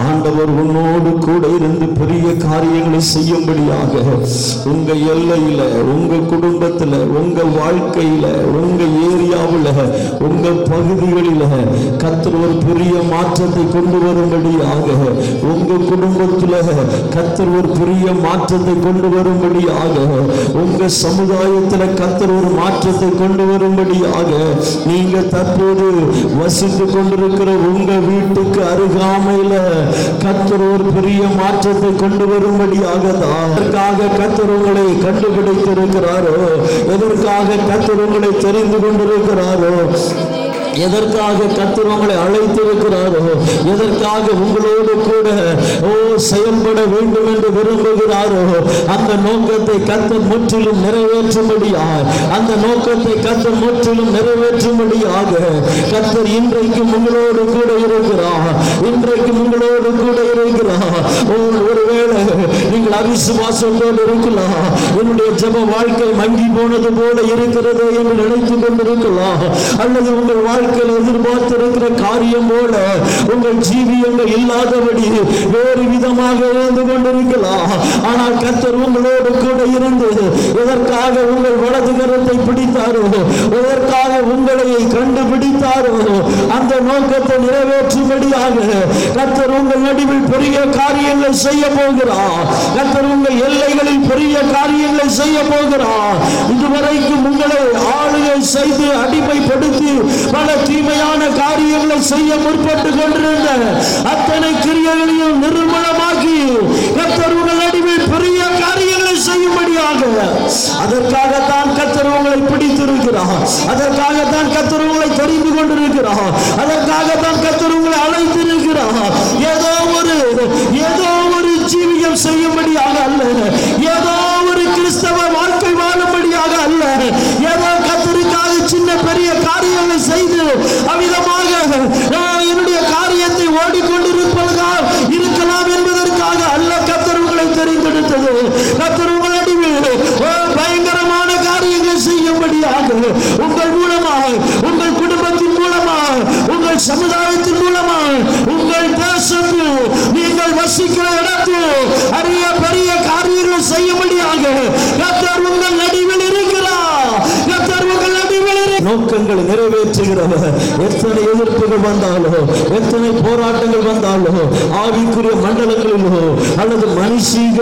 ஆண்டவர் உன்னோடு கூட இருந்து பெரிய காரியங்களை செய்யும்படியாக உங்க எல்லையில, உங்க குடும்பத்துல, உங்க வாழ்க்கையில, உங்க ஏரியாவில், உங்க பகுதிகளில கர்த்தர் ஒரு பெரிய மாற்றத்தை கொண்டு வரும்படியாக, உங்க குடும்பத்துல கர்த்தர் ஒரு பெரிய மாற்றத்தை கொண்டு வரும்படியாக, உங்க சமுதாயத்தில் கர்த்தர் ஒரு மாற்றத்தை கொண்டு வரும்படியாக, நீங்க தற்போது வசித்து கொண்டிருக்கிற உங்க வீட்டுக்கு அருகாமையில கர்த்தர் ஒரு பெரிய மாற்றத்தை கொண்டு வரும்படியாக தான் எதற்காக கர்த்தர் உங்களை கண்டுபிடித்திருக்கிறாரோ, எதற்காக கர்த்தர் உங்களை தெரிந்து கொண்டிருக்கிறாரோ, எதற்காக கர்த்தர் உங்களை அழைத்திருக்கிறாரோ, எதற்காக உங்களோடு கூட செயல்பட வேண்டும் என்று விரும்புகிறாரோ, அந்த நோக்கத்தை கர்த்தர் முற்றிலும் நிறைவேற்றும்படியாக, அந்த நோக்கத்தை கர்த்தர் முற்றிலும் நிறைவேற்றும்படியாக கர்த்தர் இன்றைக்கும் உங்களோடு கூட இருக்கிறார். இன்றைக்கும் உங்களோடு கூட இருக்கிறார். ஒருவேளை நீங்கள் அவிசுவாசத்தோடு இருக்கலாம், என்னுடைய ஜெப வாழ்க்கை மங்கி போனது போல இருக்கிறது என்று நினைத்துக் கொண்டிருக்கலாம், அல்லது உங்கள் வாழ்க்கையில் எதிர்பார்த்திருக்கிற காரியம் போல உங்கள் ஜீவியங்கள் இல்லாதபடி வேறு விதமாக இருந்து கொண்டிருக்கலாம். ஆனால் கர்த்தர் உங்களோடு கூட இருந்து எதற்காக உங்கள் வலது கரத்தை பிடித்தாரோ, எதற்காக உங்களை கண்டுபிடித்தாரோ, அந்த நோக்கத்தை நிறைவேற்றும்படியாக கர்த்தர் உங்கள் நடுவில் பெரிய காரியங்களை செய்ய போகிறார். கர்த்தர் உங்கள் எல்லைகளில் பெரிய காரியங்களை செய்ய போகிறார். இதுவரைக்கும் உங்களை ஆளுகை செய்து அடிமைப்படுத்தி பல தீமையான காரியங்களை செய்ய முற்பட்டு கொண்டிருந்த அத்தனை கிரியைகளையும் நிர்மூலமாக்கி கர்த்தர் உங்கள் நடுவில் பெரிய காரியங்களை செய்யும்படியாக, அதற்காகத்தான் கர்த்தர் உங்களை பிடித்திருக்கிறார். அதற்காகத்தான் கர்த்தர் உங்களை தெரிந்து கொண்டிருக்கிறார். அதற்காகத்தான் கர்த்தர் உங்களை அழைத்திருக்கிறார். ஏதோ ஒரு ஜீவியம் செய்யும்படியாக அல்ல, ஏதோ ஒரு கிறிஸ்தவ வாழ்க்கை வாழும்படியாக அல்ல, ஏதோ கர்த்தருக்காக சின்ன பெரிய காரியங்களை செய்து அவ்விதமாக என்னுடைய காரியத்தை ஓடிக்கொண்டிருப்பதாக இருக்கலாம் என்பதற்காக அல்ல கர்த்தர் உங்களை தெரிந்தெடுத்தது. கர்த்தர் உங்கள் நடுவில் பயங்கரமான காரியங்களை செய்யும்படியாக, உங்கள் மூலமாக, உங்கள் குடும்பத்தின் மூலமாக, உங்கள் சமுதாயத்தின் மூலமாக, உங்கள் தேசத்தில் நீங்கள் வசிக்கிற இடத்தில் அரிய பெரிய காரியங்கள் செய்யும்படியாக கர்த்தர் உங்கள் நடுவில் இருக்கிறார். கர்த்தர் உங்கள் நடுவில் நோக்கங்களை நிறைவேற்றுகிறவர். எத்தனை எதிர்ப்புகள் சோதனைகள் வந்தாலோ, எத்தனை போராட்டங்கள் வந்தாலோ, ஆவிக்குரிய மண்டலங்களிலோ அல்லது மனுஷீக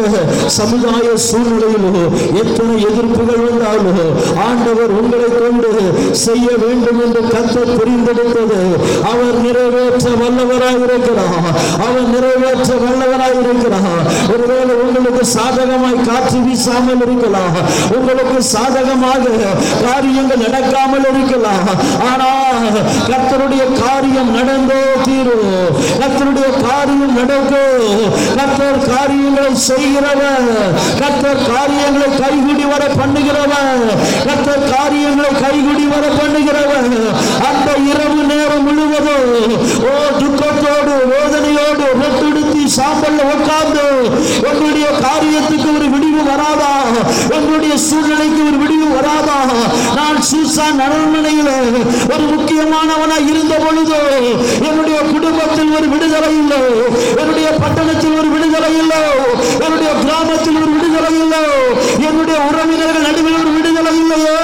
சமுதாய சூழ்நிலையிலோ எத்தனை எதிர்ப்புகள் வந்தாலோ, ஆண்டவர் உங்களை கொண்டு செய்ய வேண்டும் என்று கர்த்தர் தெரிந்தெடுத்தது அவர் நிறைவேற்ற வல்லவராயிருக்கிறார். அவர் நிறைவேற்ற வல்லவராயிருக்கிறார். ஒருவேளை உங்களுக்கு சாதகமாய் காற்று வீசாமல் இருக்கலாம், உங்களுக்கு சாதகமாக காரியங்கள் நடக்காமல் இருக்கலாம். ஆனால் கர்த்தருடைய காரியம் நடந்தோ தீரும். கர்த்தருடைய காரியம் நடக்கும். கர்த்தர் காரியங்களை செய்கிறவர். கர்த்தர் காரியங்களை கைகூடி வர பண்ணுகிறவர். கர்த்தர் காரியங்களை கைகூடி வர பண்ணுகிறவர். அந்த இரவு நேரம் முழுவதும் துக்கத்தோடு வேதனையோடு ரொட்டுடுத்தி சாம்பல்ல உட்கார்ந்து உங்களுடைய காரியத்துக்கு ஒரு விடிவு வராதா? உங்களுடைய சூழ்நிலைக்கு ஒரு விடிவு வராதா? நான் சூசான் அரண்மனையில் ஒரு முக்கியமானவனாய் இருந்த பொழுது என்னுடைய குடும்பத்தில் ஒரு விடுதலை இல்லை, என்னுடைய பட்டணத்தில் ஒரு விடுதலை இல்லை, என்னுடைய கிராமத்தில் ஒரு விடுதலை இல்லை, என்னுடைய உறவினர்கள் நடுவில் ஒரு விடுதலை இல்லையோ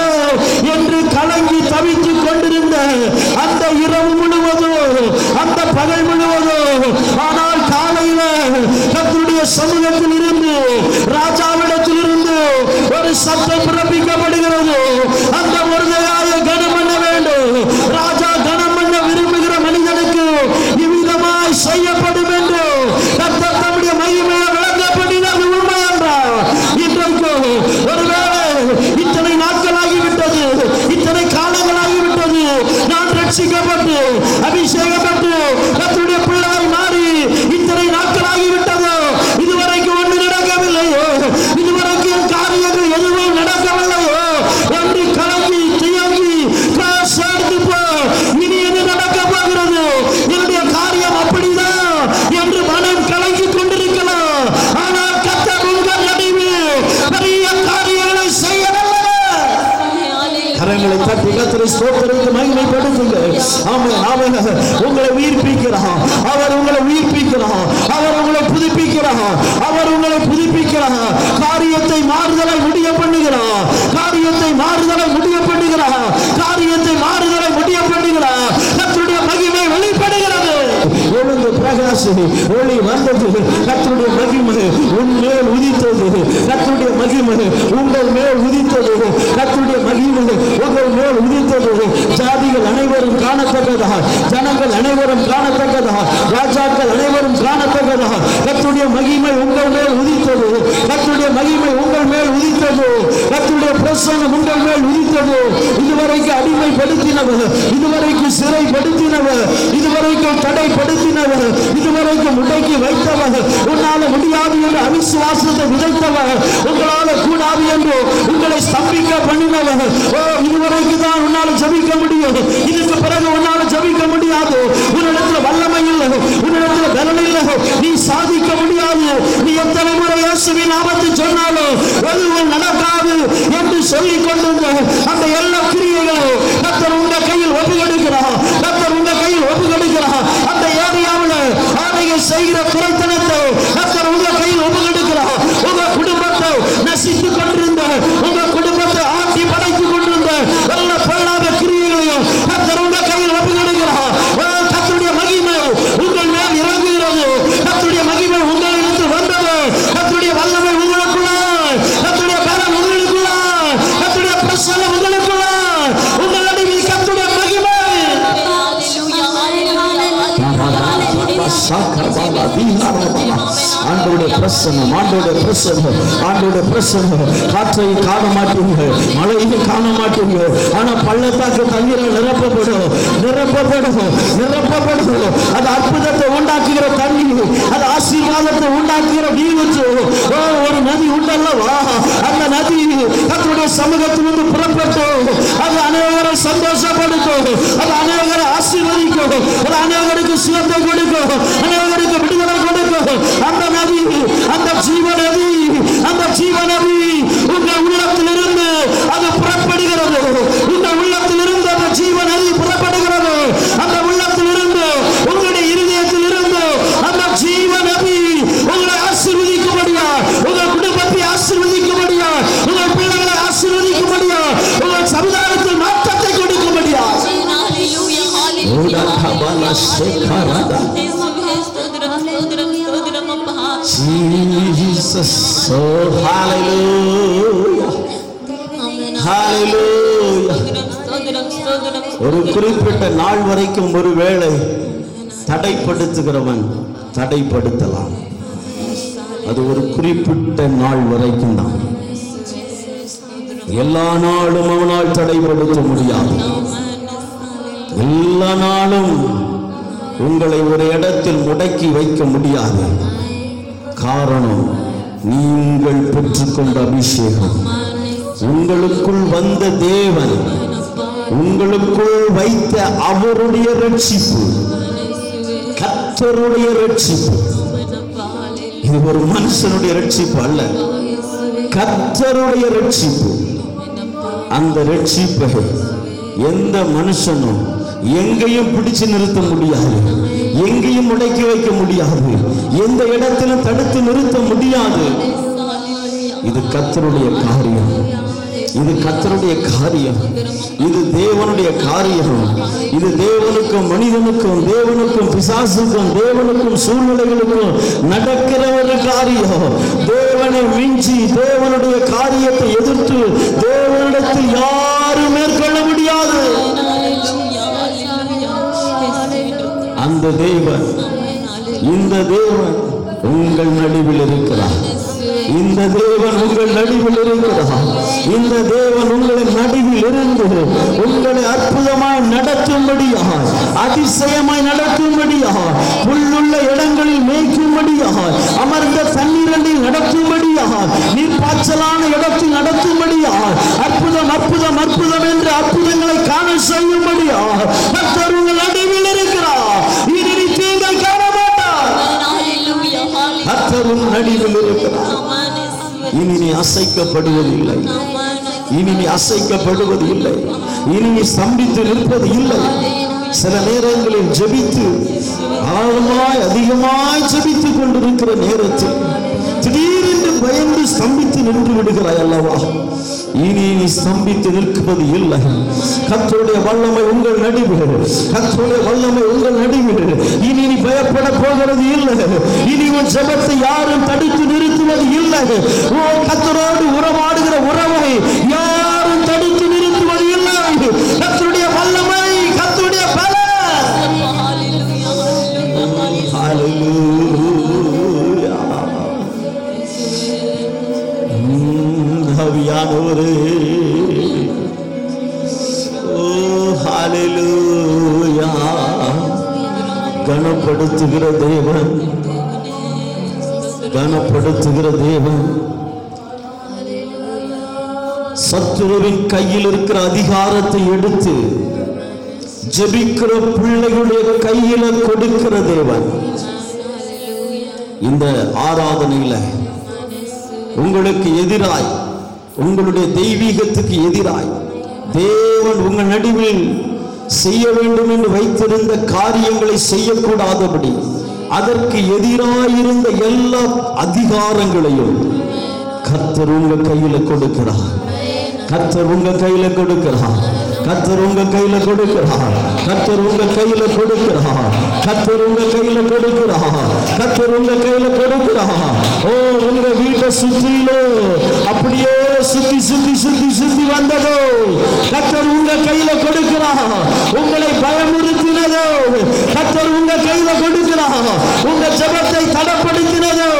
என்று கலங்கி தவித்துக் கொண்டிருந்த அந்த இரவு முழுவதும், அந்த பகல் முழுவதும், ஆனால் காலையில கர்த்தருடைய சமூகத்தில் இருந்து ராஜாவிடத்தில் இருந்து ஒரு சத்தம் பிறப்பிக்கப்படுகிறது. அந்த மொர்தெகாயை கனம் பண்ண வேண்டும். ராஜா கனம் பண்ண விரும்புகிற மனிதனுக்கு இவ்விதமாய் செய்யப்படும் என்று கர்த்தர் தம்முடைய மகிமையை விளங்கப்படினது உண்மை என்றார். இன்றைக்கு ஒருவேளை இத்தனை நாட்களாகிவிட்டது, இத்தனை காலங்களாகிவிட்டது, நான் ரட்சிக்கப்பட்டு அபிஷேகப்பட்டு கர்த்தருடைய பிள்ளையாய் மாறி இத்தனை நாட்களாகிவிட்டது, இதுவரைக்கும் ஒன்று நடக்கவில்லையோ, இதுவரைக்கும் காரியங்கள் எதுவும் நடக்கவில்லையோ என்று கலங்கி தியங்கி இனி என்ன நடக்க போகிறது, என்னுடைய காரியம் அப்படிதான் என்று மனம் கலங்கி கொண்டிருக்கலாம். ஆனால் கர்த்தர் உங்கள் நடுவில் பெரிய காரியங்களை செய்ய கரங்களை தட்டி கர்த்தரை ஸ்தோத்திரித்து மகிமைப்படுத்துங்கள். ஆமென் ஆமென். உங்களை உயிர்ப்பிக்கிறார், அவர் உங்களை உயிர்ப்பிக்கிறார், அவர் உங்களை புதுப்பிக்கிறார், அவர் உங்களை புதுப்பிக்கிறார். காரியத்தை மாறுதலை முடிய பண்ணுகிறார், காரியத்தை மாறுதலை முடிய பண்ணுகிறார், காரியத்தை மாறுதலை முடிய பண்ணுகிறார். கர்த்தருடைய மகிமை வெளிப்படுகிறது. எழுந்து பிரகாசி, ஒளி வந்தது, கர்த்தருடைய மகிமை உன்மேல் உதித்தது, கர்த்தருடைய மகிமை உங்கள் மேல் உதித்தது, கர்த்தருடைய மகிமை உங்கள் மேல் உதித்தது. ஜாதிகள் அனைவரும் காணத்தக்கதா, ஜனங்கள் அனைவரும் காணத்தக்கதா, ராஜாக்கள் அனைவரும் காணத்தக்கதா, கர்த்தருடைய மகிமை உங்கள் மேல் உதித்தது, கர்த்தருடைய மகிமை உங்கள் மேல் உதித்தது, கர்த்தருடைய பிரசன்னம் உங்கள் மேல் உதித்தது. இதுவரைக்கும் அடிமைப்படுத்தினவர், இதுவரைக்கும் சிறைப்படுத்தினவர், இதுவரைக்கும் தடைப்படுத்தினவர், இதுவரைக்கும் முடக்கி வைத்தவர், உன்னால முடியாது என்று அவிசுவாசத்தை விதைத்தவர், உங்களால கூடாது என்று உங்களை ஸ்தம்பிக்க பண்ணினவர், இதுவரைக்கும் தான் உன்னால ஜெபிக்க முடியும், இதுக்கு பிறகு உன்னால ஜெபிக்க முடியாது, உன்னிடத்தில் வல்லமை இல்லை, உன்னிடத்தில் பலன் இல்லை, நீ சாதிக்க முடியாது, நீ எத்தனை முறை இயேசுவின் நாமத்தை சொன்னாலும் எதுவும் நடக்காது என்று சொல்லிக் கொண்டிருந்த அந்த எல்லா கிரியைகளும் கர்த்தர் உங்க கையில் ஒப்புக்கொடுக்கிறார், கர்த்தர் உங்க கையில் ஒப்புக்கொடுக்கிறார். அந்த ஏரியாவில் ஆணையை செய்கிற குறைத்தனத்தை கர்த்தர் உங்க கையில் ஒப்புக்கொடுக்கிறார். உங்க குடும்பத்தை நசித்துக் கொண்டிருந்த, உங்க குடும்பத்தை ஆட்டி படைத்துக் கொண்டிருந்த எல்லா பொல்லாத கிரியைகளையும் கர்த்தர் உங்க கையில் ஒப்புக்கொடுக்கிறார். கர்த்தருடைய மகிமை உங்கள் மேல் இறங்குகிறது, கர்த்தருடைய மகிமை உங்களிடத்து வந்தது, கர்த்தருடைய வல்லமை உங்களுக்குள்ள, கர்த்தருடைய பலம் உங்களுக்குள்ள, கர்த்தருடைய பிரசன்னம் உங்களுக்குள்ள, உங்கள் நடுவில் கர்த்தருடைய மகிமை. ஆண்டவருடைய பிரசன்னம், ஆண்டவருடைய பிரசன்னம், ஆண்டவருடைய பிரசன்னம். காற்றை காண மாட்டீங்க, மழையை காண மாட்டீங்க, ஆனா பள்ளத்தாக்கு தண்ணீரை நிரப்பப்படும், நிரப்பப்படும், நிரப்பப்படும். அது அற்புதத்தை உண்டாக்குகிற தண்ணி, அது ஆசீர்வாதத்தை உண்டாக்குகிற நீர். ஒரு நதி உண்டல்லவா, அந்த நதி கர்த்தருடைய சமூகத்திலிருந்து புறப்பட்டோம், அது அநேகரை சந்தோஷப்படுத்தும், அது அநேகரை ஆசீர்வதிக்கும், அது அநேகருக்கு சுகத்தை கொடுக்கும், அநேகருக்கு விடுதலை கொடுக்கும். அந்த நதி, அந்த ஜீவ நதி, அந்த ஜீவ நதி உங்கள் உள்ளத்திலிருந்து அது புறப்படுகிறது, உங்கள் உள்ளத்திலிருந்து அந்த ஜீவ நதி புறப்படுகிறது. அந்த உள்ளத்திலிருந்து உங்களுடைய இருதயத்தில் இருந்து அந்த ஜீவ நதி உங்களை ஆசீர்வதிக்கும்படியா, உங்கள் குடும்பத்தை ஆசீர்வதிக்கும்படியா, உங்கள் பிள்ளைகளை ஆசீர்வதிக்கும்படியா, உங்கள் சமுதாயத்தில் மாற்றத்தை கொடுக்கும்படியா. Shekarada. Jesus. Oh, hallelujah. Hallelujah. ஒரு குறிப்பிட்ட நாள் வரைக்கும் ஒரு வேளை தடைப்படுத்துகிறவன் தடைப்படுத்தலாம். அது ஒரு குறிப்பிட்ட நாள் வரைக்கும் தான். எல்லா நாளும் அவனால் தடைப்படுத்த முடியாது. எல்லா நாளும் உங்களை ஒரு இடத்தில் முடக்கி வைக்க முடியாது. காரணம், நீங்கள் பெற்றுக்கொண்ட அபிஷேகம், உங்களுக்குள் வந்த தேவன், உங்களுக்குள் வைத்த அவருடைய ரட்சிப்பு, கர்த்தருடைய ரட்சிப்பு. இது ஒரு மனுஷனுடைய ரட்சிப்பு அல்ல, கர்த்தருடைய ரட்சிப்பு. அந்த ரட்சிப்பை எந்த மனுஷனும் எங்கேயும் பிடிச்சு நிறுத்த முடியாது, எங்கேயும் முடக்கி வைக்க முடியாது, எந்த இடத்திலும் தடுத்து நிறுத்த முடியாது. இது கர்த்தருடைய காரியம், இது கர்த்தருடைய காரியம், இது தேவனுடைய காரியம். இது தேவனுக்கும் மனிதனுக்கும், தேவனுக்கும் பிசாசுக்கும், தேவனுக்கும் சூழ்நிலைகளுக்கும் நடக்கிற ஒரு காரியம். தேவனை மிஞ்சி தேவனுடைய காரியத்தை எதிர்த்து தேவனிடத்தில் யாரும் மேற்கொள்ள முடியாது. அந்த தேவன், இந்த தேவன் உங்கள் நடுவில் இருக்கிறார். இந்த தேவன் உங்கள் நடுவில் இருக்கிறார். இந்த தேவன் உங்களின் நடுவில் இருந்து உங்களை அற்புதமாய் நடத்தும்படியாய், அதிசயமாய் நடத்தும்படியாய், புல்லுள்ள இடங்களில் மேய்க்கும்படியாய், அமர்ந்த தண்ணீரில் நடத்தும்படியாய், நீர் பாய்ச்சலான இடத்தில் நடத்தும்படியாய், அற்புதம் அற்புதம் அற்புதம் என்று அற்புதங்களை காண செய்யும்படியாய் கர்த்தர் உங்கள் நடுவில் இருக்கிறார். இனி நீ தீங்கை காண மாட்டார். கர்த்தர் உன் நடுவில் இருக்கிறார். இனி நீ அசைக்கப்படுவது இல்லை, இனி நீ அசைக்கப்படுவது இல்லை, இனி நீ ஸ்தம்பித்து நிற்பது இல்லை. சில நேரங்களில் ஜெபித்து ஆழமாய் அதிகமாய் ஜெபித்துக் கொண்டிருக்கிற நேரத்தில் திடீரென்று பயந்து ஸ்தம்பித்து நின்று விடுகிறாய் அல்லவா? இனி நீ ஸ்தம்பித்து நிற்பது இல்லை. கர்த்தருடைய வல்லமை உங்கள் நடுவில், கர்த்தருடைய வல்லமை உங்கள் நடுவில். இனி நீ பயப்பட போகிறது இல்லை. இனி உன் ஜெபத்தை யாரும் தடுத்து நிறுத்துவது இல்லை. ஓ, கர்த்தரோடு உறவாடுகிற உறவை யாரும் தடுத்து நிறுத்துவது இல்லை. கர்த்தருடைய வல்லமை, கர்த்தருடைய பலம். ஹalleluya. ஆவியானவரே, ஓ ஹalleluya. கனப்படுத்துகிற தேவன், கனப்படுத்துகிற தேவன். சத்துருவின் கையில் இருக்கிற அதிகாரத்தை எடுத்து ஜெபிக்கிற பிள்ளைகளுடைய கையில கொடுக்கிற தேவன். இந்த ஆராதனையில உங்களுக்கு எதிராய், உங்களுடைய தெய்வீகத்துக்கு எதிராய் தேவன் உங்கள் நடுவில் செய்ய வேண்டும் என்று வைத்திருந்த காரியங்களை செய்யக்கூடாதபடி அதற்கு எதிராயிருந்த எல்லா அதிகாரங்களையும் கர்த்தர் உங்க கையில கொடுக்கிறார். கர்த்தர் உங்க கையில கொடுக்கிறார். கர்த்தர் உங்க கையில கொடுக்கிறார். கர்த்தர் உங்க கையில கொடுக்கிறார். கர்த்தர் உங்க கையில கொடுக்கிறார். கர்த்தர் உங்க கையில கொடுக்கிறார். ஓ, உங்க வீட்டை சுற்றிலோ அப்படியே சுத்தி சுத்தி சுத்தி சுத்தி வந்ததோ கர்த்தர் உங்க கையில கொடுக்கிறார். உங்களை பயமுறுத்தினதோ கர்த்தர் உங்க கையில கொடுக்கிறார். உங்க ஜெபத்தை தடப்படுத்தினதோ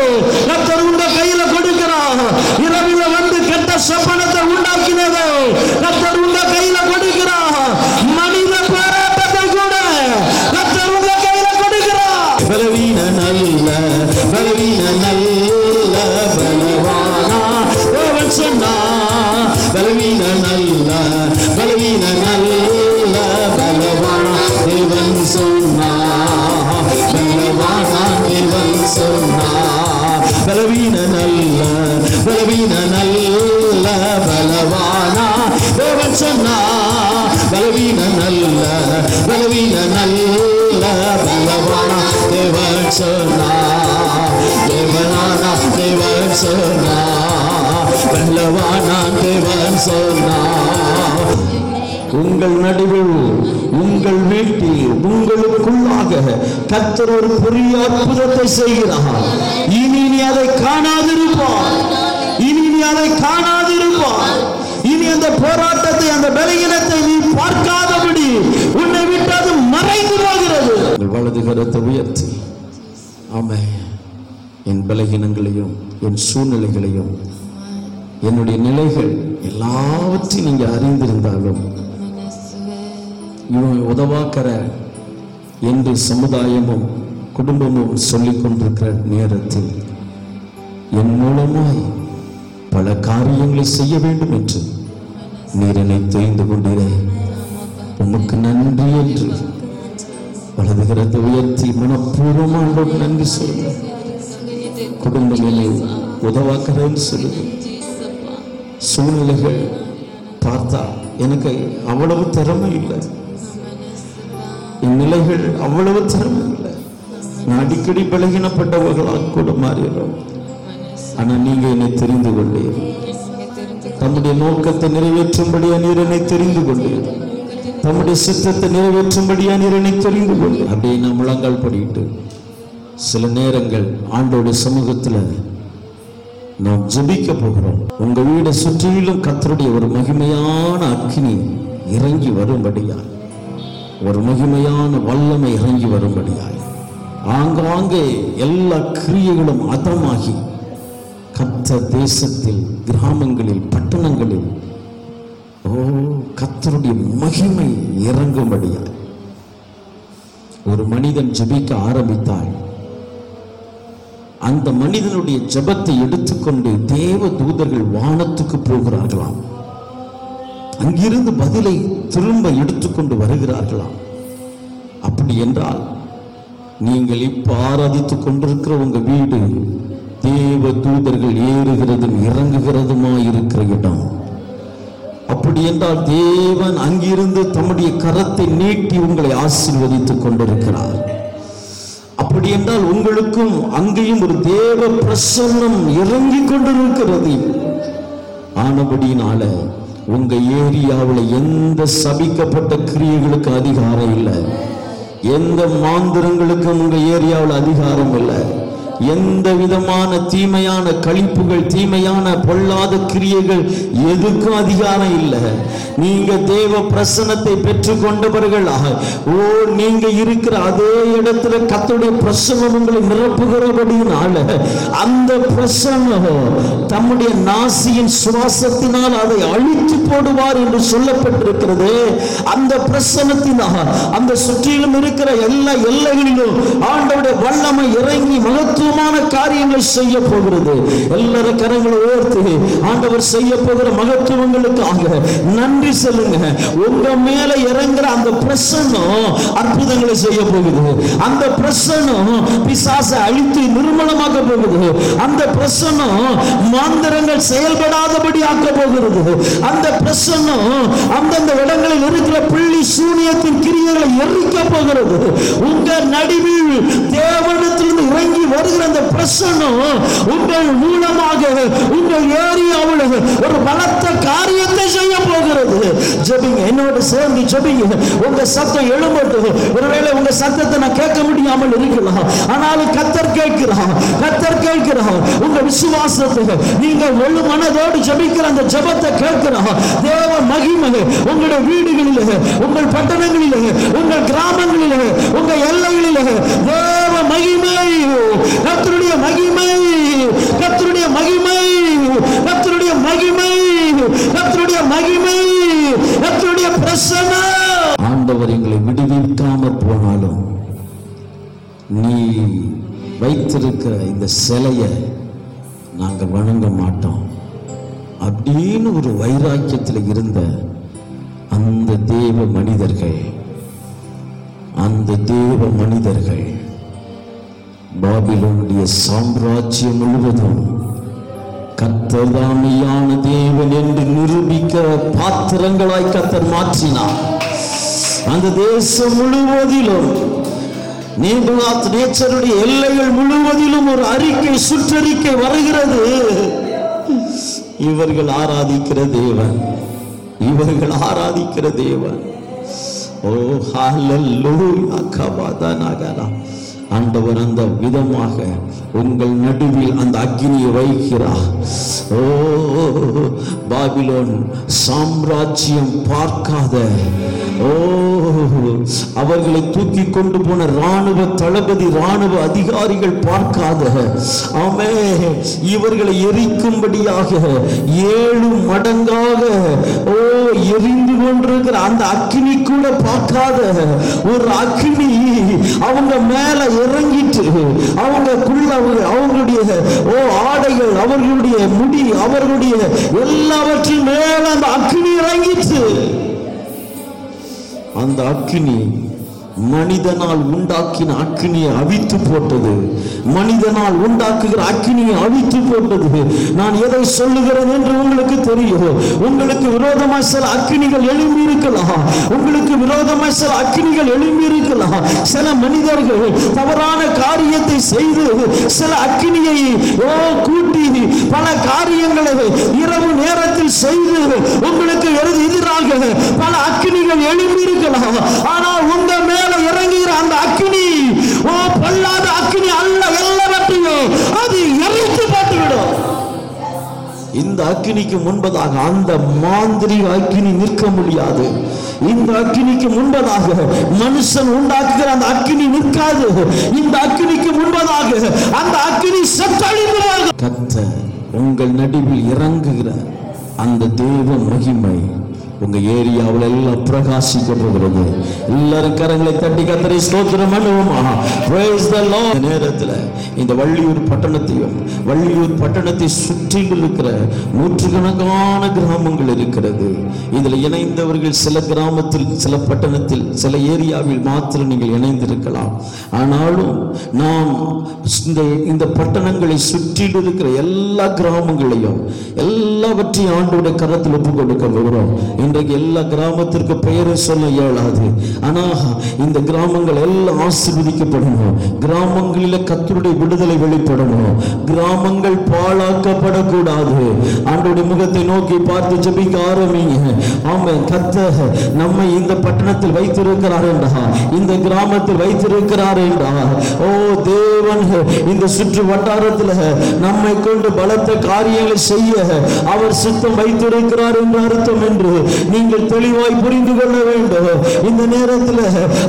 கர்த்தர் உங்க கையில கொடுக்கிறார். இரவில வந்து கெட்ட சொப்பனத்தை உண்டாக்கினதோ கர்த்தர் உங்க கையில கொடுக்கிறார். மனித போராட்டத்தை கூட கர்த்தர் உங்க கையில கொடுக்கிறார். பலவீன நல்ல, பலவீன நல்ல பலவானா தேவன் சொன்னா. பலவீன நல்ல, பலவீன நல்ல பலவானா தேவன் சொன்னா. பலவானா தேவன் சொன்னா. பலவீன நல்ல, பலவீன நல்ல பலவானா தேவன் சொன்னா. பலவீன நல்ல, பலவீன நல்ல பலவானா தேவன் சொன்னா. தேவனானா தேவன் சொன்னா. பலவானா தேவன் சொன்னா. உங்கள் நடுவில், உங்கள் வீட்டில், உங்களுக்குள்ளாக கர்த்தர் ஒரு பெரிய அற்புதத்தை செய்கிறார். இனி நீ அதை காணாதிருப்பார். இனி நீ அதை காணாதிருப்பார். இனி அந்த போராட்டத்தை, அந்த பலகீனத்தை நீ பார்க்காதபடி உன்னை விட்டு அது மறைந்து போகிறது. வலது கரத்தை உயர்த்தி, ஆமென். என் பலகீனங்களையும், என் சூழ்நிலைகளையும், என்னுடைய நிலைகள் எல்லாவற்றையும் நீங்க அறிந்திருந்தாலும், இவன் உதவாக்கற என்று சமுதாயமும் குடும்பமும் சொல்லிக் கொண்டிருக்கிற நேரத்தில் என் மூலமாய் பல காரியங்களை செய்ய வேண்டும் என்று நீர் என்னை தெரிந்து கொண்டீரே, உமக்கு நன்றி என்று வலது கரத்தை உயர்த்தி மனப்பூர்வமாக நன்றி சொல்லுங்க. குடும்பம் என்னை உதவாக்கிறேன்னு சொல்லுது. சூழ்நிலைகள் பார்த்தா எனக்கு அவ்வளவு திறமை இல்லை, இந்நிலைகள் அவ்வளவு திறமை இல்லை, நான் அடிக்கடி பலகீனப்பட்டவர்களாக கூட மாறிடுறோம். ஆனா நீங்க என்னை தெரிந்து கொண்டீர். தம்முடைய நோக்கத்தை நிறைவேற்றும்படியா நீர் என்னை தெரிந்து கொண்டீர். தம்முடைய சித்தத்தை நிறைவேற்றும்படியா நீர் என்னை தெரிந்து கொண்டீர். அப்படியே நான் முழங்கால் படிட்டு சில நேரங்கள் ஆண்டோடைய சமூகத்துல நாம் ஜெபிக்க போகிறோம். உங்க வீடை சுற்றிலும் கர்த்தருடைய ஒரு மகிமையான அக்கினி இறங்கி வரும்படியாய், ஒரு மகிமையான வல்லமை இறங்கி வரும்படியாய், ஆங்காங்கே எல்லா கிரியைகளும் அதமாகி கர்த்தர் தேசத்தில், கிராமங்களில், பட்டணங்களில் கர்த்தருடைய மகிமை இறங்கும்படியாய் ஒரு மனிதன் ஜெபிக்க ஆரம்பித்தால் அந்த மனிதனுடைய ஜெபத்தை எடுத்துக்கொண்டு தேவ தூதர்கள் வானத்துக்கு போகிறார்களாம். அங்கிருந்து பதிலை திரும்ப எடுத்துக்கொண்டு வருகிறார்களாம். அப்படி என்றால் நீங்கள் இப்ப ஆராதித்துக் கொண்டிருக்கிற உங்க வீடு தேவ தூதர்கள் ஏறுகிறதும் இறங்குகிறதுமா இருக்கிற இடம். அப்படி என்றால் தேவன் அங்கிருந்து தம்முடைய கரத்தை நீட்டி உங்களை ஆசீர்வதித்துக் கொண்டிருக்கிறார். அப்படி என்றால் உங்களுக்கும் அங்கேயும் ஒரு தேவ பிரசன்னம் இறங்கி கொண்டிருக்கிறது. ஆனபடினால உங்க ஏரியாவில் எந்த சபிக்கப்பட்ட கிரியைகளுக்கு அதிகாரம் இல்லை, எந்த மாந்திரங்களுக்கும் உங்க ஏரியாவில் அதிகாரம் இல்லை, எந்த விதமான தீமையான கழிப்புகள், தீமையான பொல்லாத கிரியைகள் எதுக்கும் அதிகாரம் இல்லை. நீங்க தேவ பிரசன்னத்தை பெற்றுக் கொண்டவர்களாக நீங்க இருக்கிற அதே இடத்துல கர்த்தருடைய பிரசன்னம் உங்களை நிரப்புகிறபடியினால அந்த பிரசன்னம் தம்முடைய நாசியின் சுவாசத்தினால் அதை அழித்து போடுவார் என்று சொல்லப்பட்டிருக்கிறது. அந்த பிரசன்னத்தினால் அந்த சுற்றிலும் இருக்கிற எல்லா எல்லைகளிலும் ஆண்டவருடைய வல்லமை இறங்கி மகத்துவமான காரியங்களை செய்ய போகிறது. எல்லாரும் கரங்களை உயர்த்தி ஆண்டவர் செய்ய போகிற மகத்துவங்களுக்காக நன்றி சொல்லுங்க. உங்க மேல இறங்குற அந்த பிரசன்னம் அற்புதங்களை செய்ய போகுது. அந்த பிரசன்னம் பிசாசை அழித்து நிர்மூலமாக்க போகுது. அந்த பிரசன்னம் மாந்திரங்கள் செயல்படாதபடி ஆக்க போகிறது. அந்த பிரசன்னம் அந்தந்த இடங்களில் இருக்கிற புள்ளி சூனியத்தின் கிரியைகளை எரிக்க போகிறது. உங்க நடுவில் தேவனிடத்திலிருந்து இறங்கி வருகிற அந்த பிரசன்னம் உங்கள் மூலமாக உங்கள் ஏரியாவில் ஒரு பலத்த காரியத்தை செய்ய போகிறது. ஜெபிங்க, என்னோட சேர்ந்து ஜெபிங்க. உங்க சத்தம் எழும்பட்டும். ஒருவேளை உங்க சத்தத்தை நான் கேட்க முடியாமல் இருக்கலாம், ஆனாலும் கர்த்தர் கேட்கிறார், கர்த்தர் கேட்கிறார். உங்க விசுவாசத்தை நீங்க முழு மனதோடு ஜெபிக்கிற அந்த ஜெபத்தை கேட்கிறார். தேவ மகிமை உங்களுடைய வீடுகளிலே, உங்கள் பட்டணங்களிலே, உங்கள் கிராமங்களிலே, உங்க எல்லைகளிலே தேவ மகிமை, கர்த்தருடைய மகிமை, கர்த்தருடைய மகிமை, கர்த்தருடைய மகிமை, கர்த்தருடைய மகிமை, கர்த்தருடைய பிரசன்னம். ஆண்டவர் எங்களை விடுவிக்காம போனாலும் நீ வைத்திருக்கிற இந்த சிலையை நாங்க வணங்க மாட்டோம் அப்படின்னு ஒரு வைராக்கியத்தில் இருந்த அந்த தேவ மனிதர்கள், அந்த தேவ மனிதர்கள் பாபிலோனுடைய சாம்ராஜ்யம் முழுவதும் கர்த்தர்தாமையான தேவன் என்று நிரூபிக்க பாத்திரங்களாய் கர்த்தர் மாற்றினார். அந்த தேசம் முழுவதிலும் நேச்சருடைய எல்லைகள் முழுவதிலும் ஒரு அறிக்கை, சுற்றறிக்கை வருகிறது. இவர்கள் ஆராதிக்கிற தேவன் இவர்கள் ஆராதிக்கிற தேவன். ஓ ஹல்லேலூயா கபாதனகலா. ஆண்டவர் அந்த விதமாக உங்கள் நடுவில் அந்த அக்கினியை வைக்கிறார். ஓ பாபிலோன் சாம்ராஜ்யம் பார்க்காத, ஓ அவர்களை தூக்கி கொண்டு போன ராணுவ தளபதி, ராணுவ அதிகாரிகள் பார்க்காத, ஆமே இவர்களை எரிக்கும்படியாக 7 மடங்காக ஓ எரிந்து கொண்டிருக்கிற அந்த அக்கினி கூட பார்க்காத ஒரு அக்கினி அவங்க மேல இறங்கிட்டு அவங்களுடைய ஓ ஆடைகள், அவர்களுடைய முடி, அவர்களுடைய எல்லாவற்றின் மேல அந்த அக்கினி இறங்கிட்டு, அந்த அக்கினி மனிதனால் உண்டாக்கின அக்கினியை அவித்து போட்டது. மனிதனால் உண்டாக்குகிற அக்கினியை அவித்து போட்டது. நான் எதை சொல்லுகிறேன் என்று உங்களுக்கு தெரியும். உங்களுக்கு விரோதமாக சில அக்கினிகள் எழும்பி இருக்கலாம். உங்களுக்கு விரோதமாக சில அக்கினிகள் எழும்பி இருக்கலாம். சில மனிதர்கள் தவறான காரியத்தை செய்து சில அக்கினியை கூட்டி பல காரியங்களை இரவு நேரத்தில் செய்து உங்களுக்கு எதிராக பல அக்கினிகள் எழும்பி இருக்கலாம். ஆனால் உங்க மேல இறங்குகிற அந்த அக்கினி பொல்லாத அக்கினி அல்ல, எல்லாவற்றையும் அது எரித்து போட்டுவிடும். இந்த அக்கினிக்கு முன்பதாக அந்த மாந்திரிக அக்கினி நிற்க முடியாது. இந்த அக்கினிக்கு முன்பதாக மனுஷன் உண்டாக்குகிற அந்த அக்கினி நிற்காது. இந்த அக்கினிக்கு முன்பதாக அந்த அக்கினி செத்தழிந்து கர்த்தர் உங்கள் நடுவில் இறங்குகிற அந்த தேவ மகிமை உங்க ஏரியாவில் எல்லாம் பிரகாசிக்க போகிறது. எல்லாரும் கரங்களை தட்டி கர்த்தரை ஸ்தோத்திரம் பண்ணுவோமா? Praise the Lord. நேரத்தில் இந்த வள்ளியூர் பட்டணத்தை சுற்றி இருக்கிற நூற்றுக்கணக்கான கிராமங்கள் இருக்கிறது. இதில் இணைந்தவர்கள் சில கிராமத்தில், சில பட்டணத்தில், சில ஏரியாவில் மாத்திரம் நீங்கள் இணைந்திருக்கலாம். ஆனாலும் நாம் இந்த பட்டணங்களை சுற்றி இருக்கிற எல்லா கிராமங்களையும் எல்லாவற்றையும் ஆண்டவருடைய கரத்தில் ஒப்புக் கொடுக்க போகிறோம். இன்றைக்கு எல்லா கிராமத்திற்கு பெயரை சொல்ல இயலாது. ஆனா இந்த கிராமங்கள் எல்லாம் ஆசீர்வதிக்கப்படணும். கிராமங்களில் கர்த்தருடைய விடுதலை வெளிப்படணும். கிராமங்கள் பாழாக்கப்படக்கூடாது. ஆண்டவருடைய முகத்தை நோக்கி பார்த்து ஜெபிக்க ஆரம்பிங்க. ஆமென். கர்த்தர் நம்மை இந்த பட்டணத்தில் வைத்திருக்கிறார் என்றா, இந்த கிராமத்தில் வைத்திருக்கிறார் என்றா, ஓ தேவன் இந்த சுற்று வட்டாரத்தில் நம்மை கொண்டு பலத்த காரியங்களை செய்ய அவர் சித்தம் வைத்திருக்கிறார் என்று அர்த்தம் என்று நீங்கள் தெளிவாய் புரிந்து கொள்ள வேண்டும். இந்த நேரத்தில்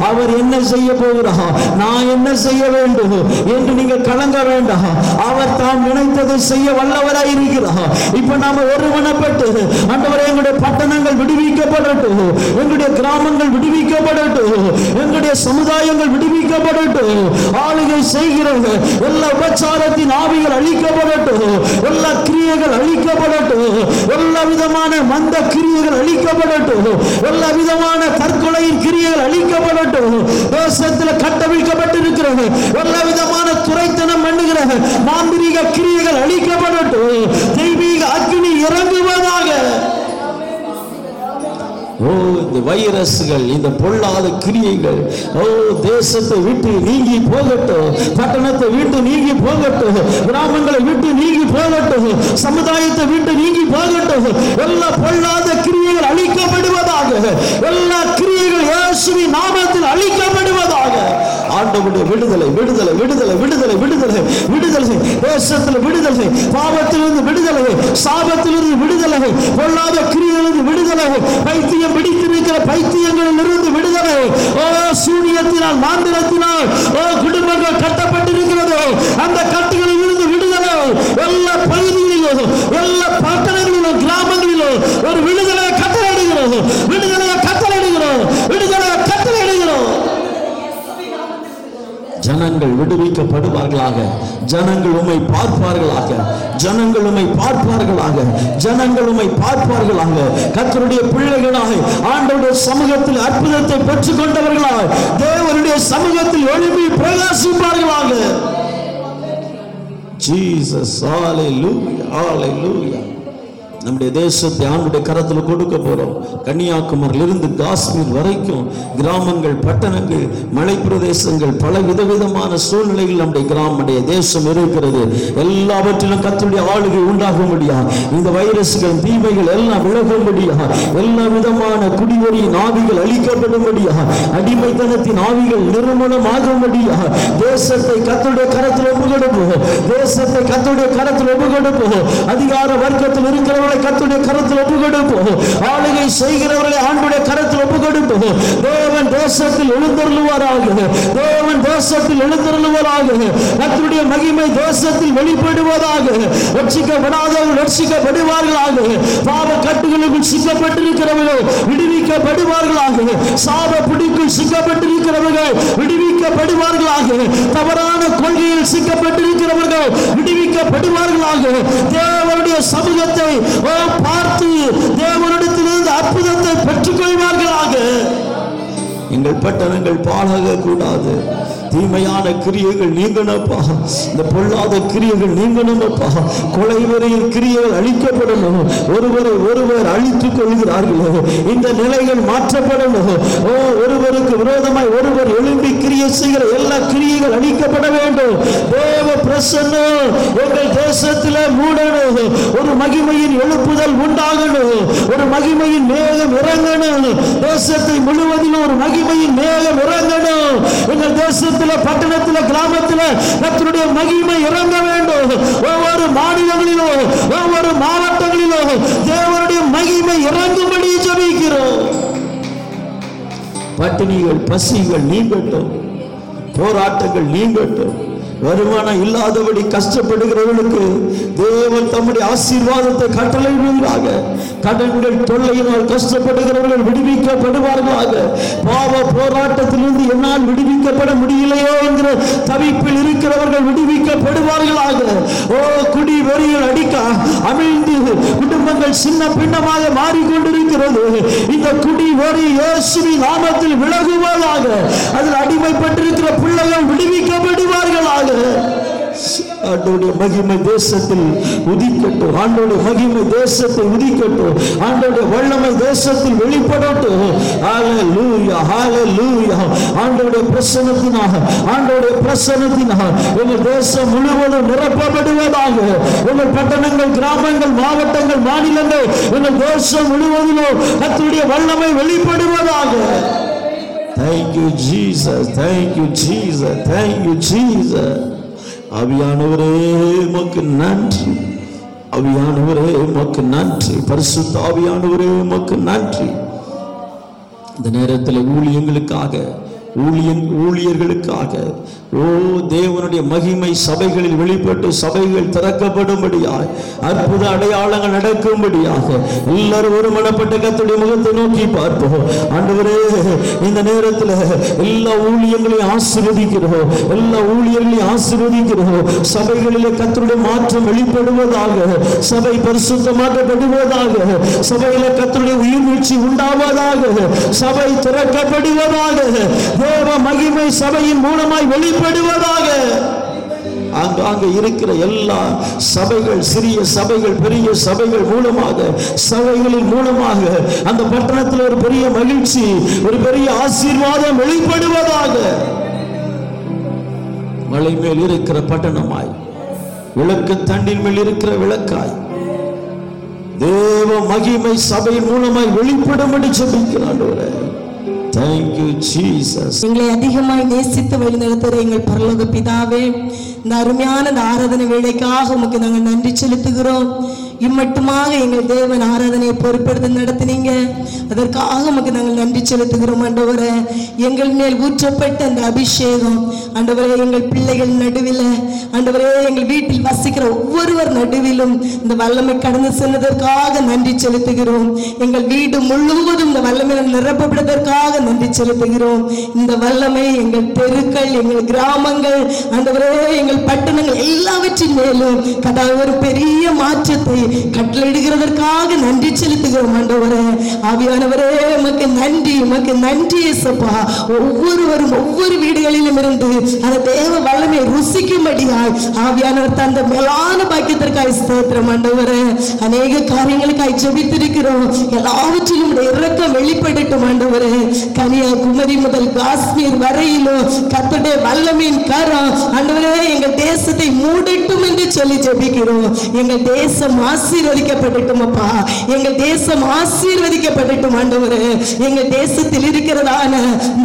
அவர் என்ன செய்ய போகிறார், நான் என்ன செய்ய வேண்டும் என்று நீங்கள் கலங்க வேண்டாம். அவர் தாம் நினைத்ததை செய்ய வல்லவராய் இருக்கிறார். இப்ப நாம ஒருமனப்பட்டு ஆண்டவரே எங்களுடைய பட்டணங்கள் விடுவிக்கப்படட்டும், எங்களுடைய கிராமங்கள் விடுவிக்கப்படட்டும், எங்களுடைய சமுதாயங்கள் விடுவிக்கப்படட்டும், ஆளுகை செய்கிற எல்லா உபச்சாரத்தின் ஆவிகள் அழிக்கப்படட்டும், எல்லா கிரியைகள் அழிக்கப்படட்டும், எல்லா விதமான மந்த கிரியைகள் அழிக்கப்படட்டும், எல்லா விதமான தற்கொலையின் கிரியைகள் அழிக்கப்படட்டும், தேசத்தில் கட்டவிழ்க்கப்பட்டிருக்கிற எல்லா விதமான துரைத்தனம் பண்ணுகிற மாந்திரீக கிரியைகள் அழிக்கப்படட்டும், தெய்வீக அக்கினி இறங்குவதாக. ஓ இந்த வைரஸ்கள், இந்த பொல்லாத கிரியைகள் ஓ தேசத்தை விட்டு நீங்கி போகட்டும், பட்டணத்தை விட்டு நீங்கி போகட்டும், கிராமங்களை விட்டு நீங்கி போகட்டும், சமுதாயத்தை விட்டு நீங்கி போகட்டும். எல்லா பொல்லாத கிரியைகள் அழிக்கப்படுவதாக. எல்லா கிரியைகள் இயேசுவின் நாமத்தில் அழிக்கப்படுவதாக. ஆண்டவருடைய விடுதலை, விடுதலை, விடுதலை, விடுதலை, விடுதலை, விடுதலை, தேசத்தில் விடுதலை, பாவத்திலிருந்து விடுதலை, சாபத்திலிருந்து விடுதலை, பொல்லாத கிரியைகளிலிருந்து விடுதலை, பைத்தியம் பிடித்திருக்கிற பைத்தியங்களில் இருந்து விடுதலை, ஓ சூனியத்தினால், மாந்திரத்தினால் ஓ குடும்பங்கள் கட்டப்பட்டிருக்கிறது, அந்த கட்டுகளில் இருந்து விடுதலை. எல்லா பகுதிகளிலும், எல்லா பட்டணங்களிலும், கிராமங்களிலும் ஒரு விடுதலையை கட்டளையிடுகிறோம், விடுதலையை கட்டளையிடுகிறோம், விடுதலையை கட்டளையிடுகிறோம். ஜனங்கள் விடுவிக்கப்படுவார்களாக. ஜனங்கள் உம்மை பார்ப்பார்களாக. ஜனங்கள் உம்மை பார்ப்பார்களாக. ஜனங்கள் உம்மை பார்ப்பார்களாக. கர்த்தருடைய பிள்ளைகளாய் ஆண்டவருடைய சமூகத்தில் அற்புதத்தை பெற்றுக் கொண்டவர்களாய் தேவனுடைய சமூகத்தில் எழுப்பி பிரகாசிப்பார்களாக. ஜீசஸ், ஹalleluya, ஹalleluya. நம்முடைய தேசத்தை ஆண்டுடைய கரத்தில் கொடுக்க போறோம். கன்னியாகுமரியிலிருந்து காஷ்மீர் வரைக்கும் கிராமங்கள், பட்டணங்கள், மலை பிரதேசங்கள், பல விதவிதமான சூழ்நிலைகள் நம்முடைய தேசம் இருக்கிறது. எல்லாவற்றிலும் கர்த்தருடைய ஆளுகை உண்டாகும்படியா, இந்த வைரஸ்கள், தீமைகள் எல்லாம் விலகும்படியா, எல்லா விதமான குடிவெறியின் ஆவிகள் அழிக்கப்படும்படியா, அடிமைத்தனத்தின் ஆவிகள் நிர்மூலமாகும்படியா தேசத்தை கர்த்தருடைய கரத்தில் ஒப்புக்கொடுப்போம். தேசத்தை கர்த்தருடைய கரத்தில் ஒப்புக்கொடுப்போம். அதிகார வர்க்கத்தில் இருக்கிறவர்கள் கர்த்தருடைய கரத்தில் ஒப்புக்கொடுப்போம். ஆளுகை செய்கிறவர்களை ஆண்டவருடைய கரத்தில் ஒப்புக்கொடுப்போம். தேவன் தேசத்தில் எழுந்தருளுவாராக. தேவன் தேசத்தில் எழுந்தருளுவாராக. கர்த்தருடைய மகிமை தேசத்தில் வெளிப்படுவதாக. ரட்சிக்கப்படாதவர்கள் ரட்சிக்கப்படுவார்களாக. பாவ கட்டுகளுக்குள் சிக்கப்பட்டிருக்கிறவர்கள் விடுவிக்கப்படுவார்களாக. சாப பிடிக்குள் சிக்கப்பட்டிருக்கிறவர்கள் விடுவிக்கப்படுவார்களாக. தவறான கொள்கையில் சிக்கப்பட்டிருக்கிறவர்கள் விடுவிக்கப்படுவார்களாக. தேவனுடைய சமூகத்தை பார்த்து தேவனிடத்திலிருந்து அற்புதத்தை பெற்றுக் கொள்வார்களாக. எங்கள் பட்டணங்கள் பாழாக கூடாது. தீமையான கிரியைகள் நீங்கணும்ப்பா. இந்த பொல்லாத கிரியைகள் நீங்கணும்ப்பா. கொலைவெறியின் கிரியைகள் அழிக்கப்படணும். ஒருவர் அழித்துக் கொள்கிறார்களோ இந்த நிலைகள் மாற்றப்படணும். ஒருவருக்கு விரோதமாய் ஒருவர் எழும்பி கிரியை செய்கிற எல்லா கிரியைகள் அழிக்கப்பட வேண்டும். தேவ பிரசன்னம் எங்கள் தேசத்தில் மூடணும். ஒரு மகிமையின் எழுப்புதல் உண்டாகணும். ஒரு மகிமையின் மேகம் இறங்கணும். தேசத்தை முழுவதிலும் ஒரு மகிமையின் மேகம் இறங்கணும். எங்கள் தேசத்தில், பட்டணத்தில், கிராமத்தில் கர்த்தருடைய மகிமை இறங்க வேண்டும். ஒவ்வொரு மாநிலங்களிலும், ஒவ்வொரு மாவட்டங்களிலும் தேவனுடைய மகிமை இறங்கும்படி ஜெபிக்கிறோம். பட்டினிகள், பசிகள் நீங்கட்டும். போராட்டங்கள் நீங்கட்டும். வருமானம் இல்லாதபடி கஷ்டப்படுகிறவர்களுக்கு தேவன் தம்முடைய ஆசீர்வாதத்தை கட்டளையிடுவதாக. கடன்கள் தொல்லையினால் கஷ்டப்படுகிறவர்கள் விடுவிக்கப்படுவார்களாக. பாவ போராட்டத்திலிருந்து என்னால் விடுவிக்கப்பட முடியலையோ என்கிற தவிப்பில் இருக்கிறவர்கள் விடுவிக்கப்படுவார்களாக. குடி வெறியில் அடிக்க அமிழ்ந்து குடும்பங்கள் சின்ன பின்னமாக மாறிக்கொண்டிருக்கிறது. இந்த குடி வெறி இயேசுவின் நாமத்தில் விலகுவதாக. அதில் அடிமைப்பட்டிருக்கிற பிள்ளைகள் விடுவிக்கப்படுவார்களாக. ஆண்டவருடைய மகிமை தேசத்தில் உதிக்கட்டும். ஆண்டவருடைய மகிமை தேசத்தில் உதிக்கட்டும். ஆண்டவருடைய வல்லமை தேசத்தில் வெளிப்படட்டும். ஹல்லேலூயா, ஹல்லேலூயா. ஆண்டவருடைய பிரசன்னத்தினாக, ஆண்டவருடைய பிரசன்னத்தினாக எங்கள் தேசம் முழுவதும் நிரப்பப்படுவதாக. எங்கள் பட்டணங்கள், கிராமங்கள், மாவட்டங்கள், மாநிலங்கள், எங்கள் தேசம் முழுவதிலும் கர்த்தருடைய வல்லமை வெளிப்படுவதாக. Thank you Jesus, thank you Jesus, thank you Jesus. ஆவியானவரே உமக்கு நன்றி. ஆவியானவரே உமக்கு நன்றி. பரிசுத்த ஆவியானவரே உமக்கு நன்றி. இந்த நேரத்தில் ஊழியர்களுக்காக தேவனுடைய மகிமை சபைகளில் வெளிப்பட்டு சபைகள் திறக்கப்படும்படியாய், அற்புத அடையாளங்கள் நடக்கும்படியாக எல்லாரும் ஒருமனப்பட்ட கர்த்தருடைய முகத்தை நோக்கி பார்ப்போம். ஆண்டவரே, இந்த நேரத்தில் எல்லா ஊழியங்களையும் ஆசீர்வதிக்கிறோம். எல்லா ஊழியர்களையும் ஆசீர்வதிக்கிறோம். சபைகளிலே கர்த்தருடைய மாற்றம் வெளிப்படுவதாக. சபை பரிசுத்தமாக்கப்படுவதாக. சபையில கர்த்தருடைய உயிர்மீழ்ச்சி உண்டாவதாக. சபை திறக்கப்படுவதாக. தேவ மகிமை சபையின் மூலமாய் வெளிப்படுவதாக. அங்காங்க இருக்கிற எல்லா சபைகள், சிறிய சபைகள், பெரிய சபைகள் மூலமாக, சபைகளின் மூலமாக அந்த பட்டணத்தில் ஒரு பெரிய மகிழ்ச்சி, ஒரு பெரிய ஆசீர்வாதம் வெளிப்படுவதாக. மலை மேல் இருக்கிற பட்டணமாய், விளக்கு தண்டின் மேல் இருக்கிற விளக்காய் தேவ மகிமை சபையின் மூலமாய் வெளிப்படும்படி ஜெபிக்கிறேன். Thank you Jesus.
எங்களை அதிகமாய் நேசித்து வழிநடத்துகிற எங்கள் பரலோக பிதாவே, இந்த அருமையான இந்த ஆராதனை வேளைக்காக உமக்கு நாங்கள் நன்றி செலுத்துகிறோம். இம்மட்டுமாக எங்கள் தேவன் ஆராதனையை பொறுப்பெடுத்து நடத்தினீங்க. அதற்காக உமக்கு நாங்கள் நன்றி செலுத்துகிறோம். ஆண்டவரே, எங்கள் மேல் ஊற்றப்பட்ட அந்த அபிஷேகம் ஆண்டவரே, எங்கள் பிள்ளைகள் நடுவில், ஆண்டவரே, எங்கள் வீட்டில் வசிக்கிற ஒவ்வொருவர் நடுவிலும் இந்த வல்லமை கடந்து சென்றதற்காக நன்றி செலுத்துகிறோம். எங்கள் வீடு முழுவதும் இந்த வல்லமையில் நிரப்பப்படுவதற்காக நன்றி செலுத்துகிறோம். இந்த வல்லமை எங்கள் தெருக்கள், எங்கள் கிராமங்கள், ஆண்டவரே, எங்கள் பட்டணங்கள் எல்லாவற்றின் மேலும் கதாவே ஒரு பெரிய மாற்றத்தை கட்டளையிடுகிறதற்காக நன்றி செலுத்துகிறோம் ஆண்டவரே. ஆவியானவரே உமக்கு நன்றி, உமக்கு நன்றி இயேசப்பா. ஒவ்வொருவரும் ஒவ்வொரு வீடுகளிலும் இருந்து அந்த தேவ வல்லமை ருசிக்கும்படியாய் ஆவியானவர் தந்த மேலான பாக்கியத்திற்காய் ஸ்தோத்திரம் ஆண்டவரே. அநேக காரியங்களுக்காய் ஜெபித்திருக்கிறோம். எல்லாவற்றிலும் இரக்கம் வெளிப்படட்டும் ஆண்டவரே. கன்னியாகுமரி முதல் காஷ்மீர் வரையிலும் கர்த்தருடைய வல்லமையின் கரம் ஆண்டவரே எங்கள் தேசத்தை மூடட்டும் என்று சொல்லி ஜெபிக்கிறோம். எங்கள் தேசம் ஆசீர்வதிக்கப்படட்டும் அப்பா. எங்கள் தேசம் ஆசீர்வதிக்கப்படட்டும் ஆண்டவரே. எங்கள் தேசத்தில் இருக்கிறதான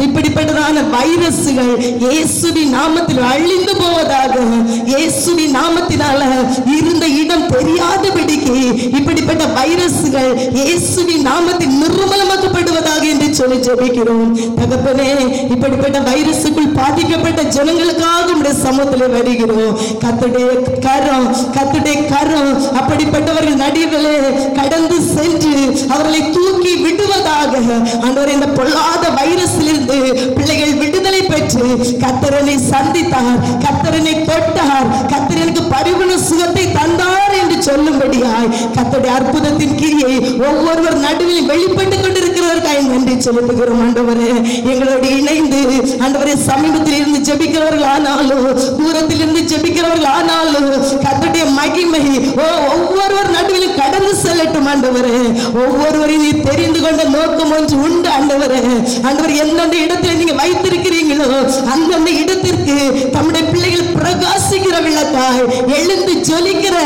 இப்படிப்பட்டதான வைரஸ்கள் இயேசுவின் நாமத்தில் அழிந்து போவதாக. இயேசுவின் நாமத்தினால இருந்த இடம் தெரியாதபடிக்கு இப்படிப்பட்ட வைரஸ்கள் இயேசுவின் நாமத்தில் நிர்மூலமாக்கப்படுவதாக என்று சொல்லி ஜெபிக்கிறோம். தகப்பனே, இப்படிப்பட்ட வைரஸுக்குள் பாதிக்கப்பட்ட ஜனங்களுக்காக உம்முடைய சமூகத்தில் வருகிறோம். கர்த்தருடைய கரம் அப்படிப்பட்டவர்கள் நடுவிலே கடந்து சென்று அவர்களை தூக்கி விடுவதாக. ஆண்டவரே, இந்த பொல்லாத வைரஸிலிருந்து பிள்ளைகள் விடுதலை பெற்று கர்த்தரனை சந்தித்தார், கர்த்தரனை தொட்டார், கர்த்தரனுக்கு பரிபூர்ண சுகத்தை தந்தார் என்று சொல்லும்படியாய் கர்த்தருடைய அற்புதத்தின் கிரியை ஒவ்வொருவர் நடுவில் வெளிப்பட்டுக் கொண்டிருக்கிறதற்காக நன்றி செலுத்துகிறோம் ஆண்டவரே. எங்களோடு இணைந்து ஆண்டவரே சமீபத்தில் இருந்து ஜெபிக்கிறவர்கள் ஆனாலும் தூரத்தில் இருந்து ஜெபிக்கிறவர்கள் ஆனாலும் கர்த்தருடைய மகிமை ஒவ்வொருவர் நடுவில் கடந்து செல்லட்டும் ஆண்டவரே. ஒவ்வொருவரையும் நீ தெரிந்து கொண்ட நோக்கம் ஒன்று உண்டு ஆண்டவரே. ஆண்டவர் எந்தெந்த இடத்துல நீங்க வைத்திருக்கிறீங்களோ அந்தந்த இடத்திற்கு தம்முடைய பிள்ளைகள் பிரகாசிக்கிற விளக்காய், எழுந்து ஜொலிக்கிற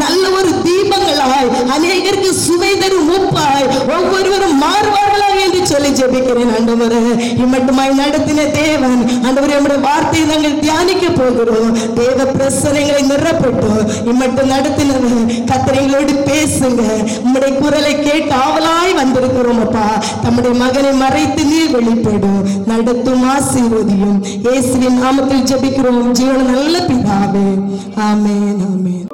நல்ல ஒரு தீபங்களாய், அநேகருக்கு சுவை தரும் மூப்பாய் ஒவ்வொருவரும் மாறுவார்களாக என்று சொல்லி ஜெபிக்கிறேன் ஆண்டவரே. இம்மட்டுமாய் நடத்தின தேவன் ஆண்டவரே, நம்முடைய வார்த்தையை நாங்கள் தியானிக்க போகிறோம். தேவ பிரசனைகளை நிரப்பட்டோம். இம்மட்டும் நடத்தினது கர்த்தரைகளோடு பேசுங்க. உம்முடைய குரலை கேட்டு ஆவலாய் வந்திருக்கிறோம் அப்பா. தம்முடைய மகனை மறைத்து நீர் வெளிப்படும், நடத்தும், ஆசீர்வதியும். இயேசுவின் நாமத்தில் ஜெபிக்கிறோம் ஜீவன நல்ல பிதாவே. ஆமென், ஆமென்.